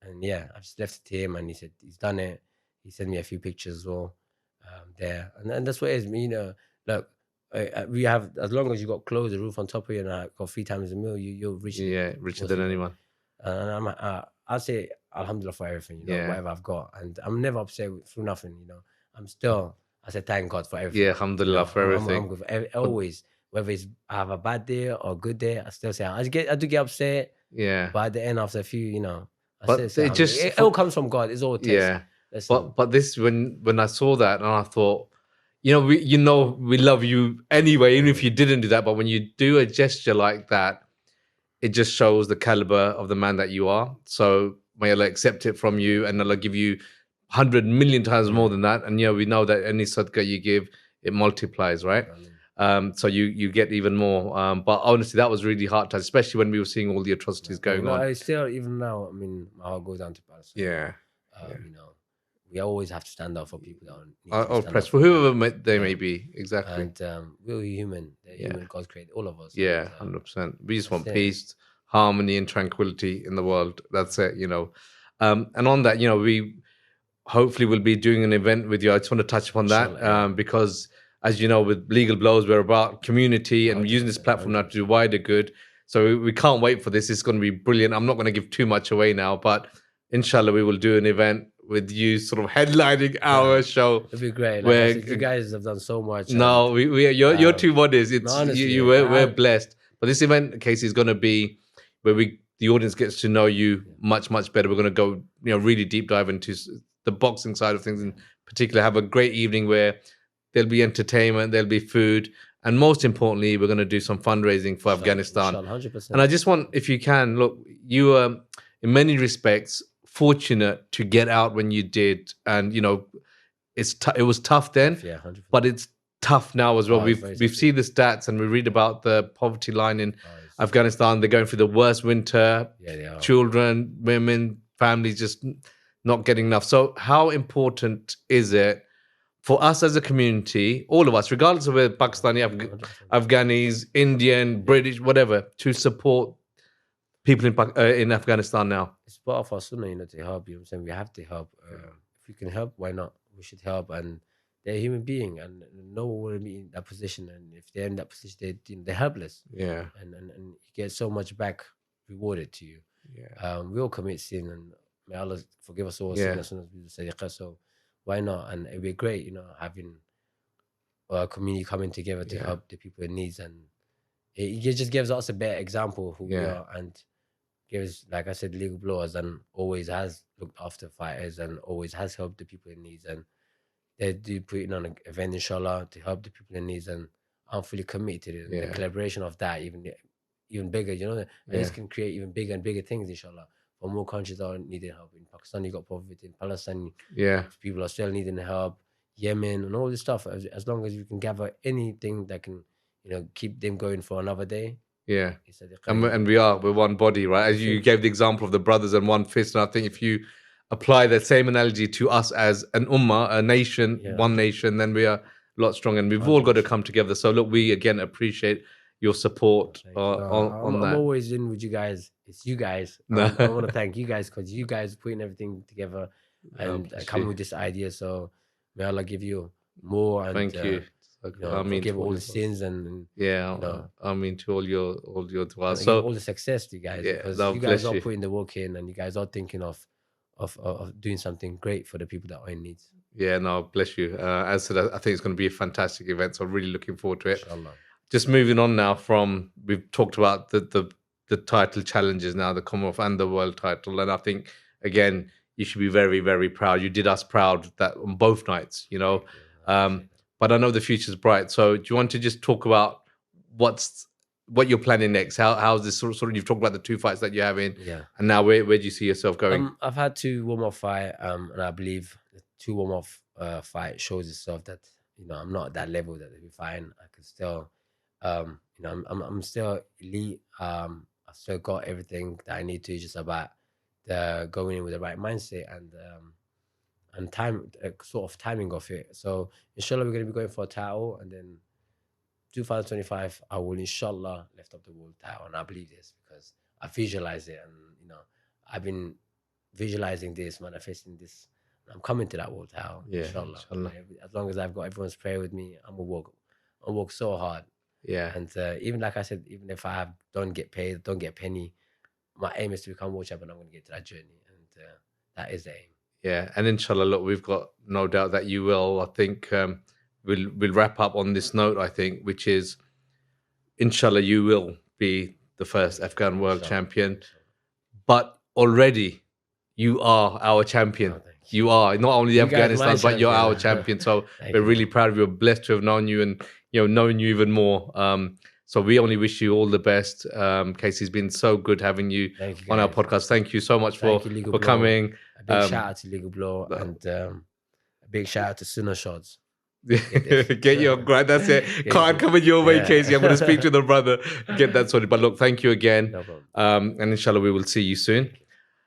And I just left it to him, and he said he's done it. He sent me a few pictures as well there. And that's what it is. You know, look, we have, as long as you got clothes, a roof on top of you, and I got 3 times a meal, you're richer. Yeah, richer than anyone. And I'll say alhamdulillah for everything, you know, whatever I've got. And I'm never upset through nothing, you know. I say thank God for everything. Yeah, alhamdulillah for everything. I'm good always, whether it's I have a bad day or a good day, I still say, I do get upset. Yeah. But at the end, after a few, you know, it all comes from God. It's all a test. Yeah. But this, when I saw that, and I thought, we love you anyway, even if you didn't do that. But when you do a gesture like that, it just shows the caliber of the man that you are. So may Allah accept it from you, and Allah give you 100 million times more than that. And we know that any sadaqah you give, it multiplies, right? So you get even more. But honestly, that was really hard, especially when we were seeing all the atrocities going on. I still, even now, I mean, my heart goes down to Palestine. Yeah. You know, we always have to stand up for people that are oppressed, for whoever they may be. Exactly. And we're human. They're human. God's created all of us. Yeah, 100%. We just want peace, harmony, and tranquility in the world. That's it, And on that, we hopefully will be doing an event with you. I just want to touch upon that because, as you know, with Legal Blows, we're about community and using this platform now to do wider good. So we can't wait for this. It's going to be brilliant. I'm not going to give too much away now, but inshallah, we will do an event with you sort of headlining our show. It'd be great. Like Where I said, you guys have done so much. No, you're two models. It's honestly, we're blessed. But this event, Kaisy, is going to be where the audience gets to know you much better. We're going to go really deep dive into the boxing side of things in particular. Have a great evening where there'll be entertainment, there'll be food, and most importantly, we're going to do some fundraising for Afghanistan. 100%. And I just want, if you can, look, you were in many respects fortunate to get out when you did, and it was tough then, 100%. but it's tough now as well. We've seen the stats and we read about the poverty line in Afghanistan. They're going through the worst winter. Yeah, they are. Children, women, families just not getting enough. So how important is it for us as a community, all of us, regardless of whether Pakistani, Afghanis, Indian, British, whatever, to support people in Afghanistan now? It's part of our sunnah, to help. You know what I'm saying? We have to help. If we can help, why not? We should help. And they're a human being, and no one will be in that position. And if they're in that position, they're helpless. Yeah. And you get so much back rewarded to you. Yeah. We all commit sin, and may Allah forgive us all sin as soon as we say sadaqah. So why not? And it'd be great, having a community coming together to help the people in needs. And it just gives us a better example of who we are, and gives, like I said, Legal Blowers and always has looked after fighters and always has helped the people in needs. And they do putting on an event, inshallah, to help the people in needs. And I'm fully committed to it. The collaboration of that, even bigger, and this can create even bigger and bigger things, inshallah. For more countries that are needing help. In Pakistan, you got poverty. In Palestine, people are still needing help. Yemen and all this stuff. As long as you can gather anything that can, keep them going for another day. Yeah, and we're one body, right? As you gave the example of the brothers and one fist, and I think if you apply that same analogy to us as an ummah, a nation, one nation, then we are a lot stronger, and we've all got to come together. So look, we again appreciate your support on that. I'm always in with you guys. It's you guys. I want to thank you guys, because you guys are putting everything together and coming with this idea. So may Allah give you more. And thank you. Forgive all the sins and I mean to all your du'as. So all the success to you guys, because you guys are you. putting the work in, and you guys are thinking of doing something great for the people that are in need. Yeah, no, bless you. As I said, I think it's going to be a fantastic event. So I'm really looking forward to it. Inshallah. Just moving on now we've talked about the title challenges now, the Commonwealth and the world title. And I think, again, you should be very, very proud. You did us proud that on both nights, but I know the future's bright. So do you want to just talk about what you're planning next? How's this sort of, you've talked about the two fights that you're having. Yeah. And now where do you see yourself going? I've had 2 warm-up fight, and I believe the 2 warm-up fight shows itself that, I'm not at that level that we're fighting. I can still, I'm still elite. I've still got everything that I need to, just about going in with the right mindset and time, sort of timing of it. So inshallah, we're going to be going for a title, and then 2025, I will inshallah lift up the world title. And I believe this because I visualize it, and I've been visualizing this, manifesting this. I'm coming to that world title, inshallah. As long as I've got everyone's prayer with me, I'm gonna work so hard. Yeah. And even like I said, even if I don't get paid, don't get a penny, my aim is to become world champion. I'm gonna get to that journey, and that is the aim. Yeah, and inshallah, look, we've got no doubt that you will. I think we'll wrap up on this note, I think, which is, inshallah, you will be the first Afghan world champion. But already, you are our champion. Oh, you are not only Afghanistan, but you're our champion. So we're really proud of you. We're blessed to have known you, and knowing you even more. So we only wish you all the best. Kaisy's been so good having you on our podcast. Thank you so much for coming. A big shout out to Legal Blow, and a big shout out to Sunnah Shots. Get your grind. That's it. Can't come in your way, Kaisy. I'm going to speak to the brother, get that sorted. But look, thank you again. No problem. And inshallah, we will see you soon.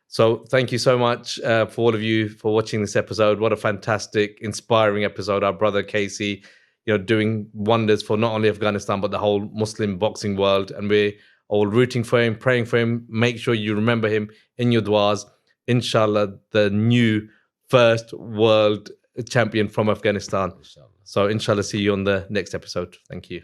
So thank you so much for all of you for watching this episode. What a fantastic, inspiring episode. Our brother Kaisy, doing wonders for not only Afghanistan, but the whole Muslim boxing world. And we're all rooting for him, praying for him. Make sure you remember him in your du'as. Inshallah, the new first world champion from Afghanistan. So inshallah, see you on the next episode. Thank you.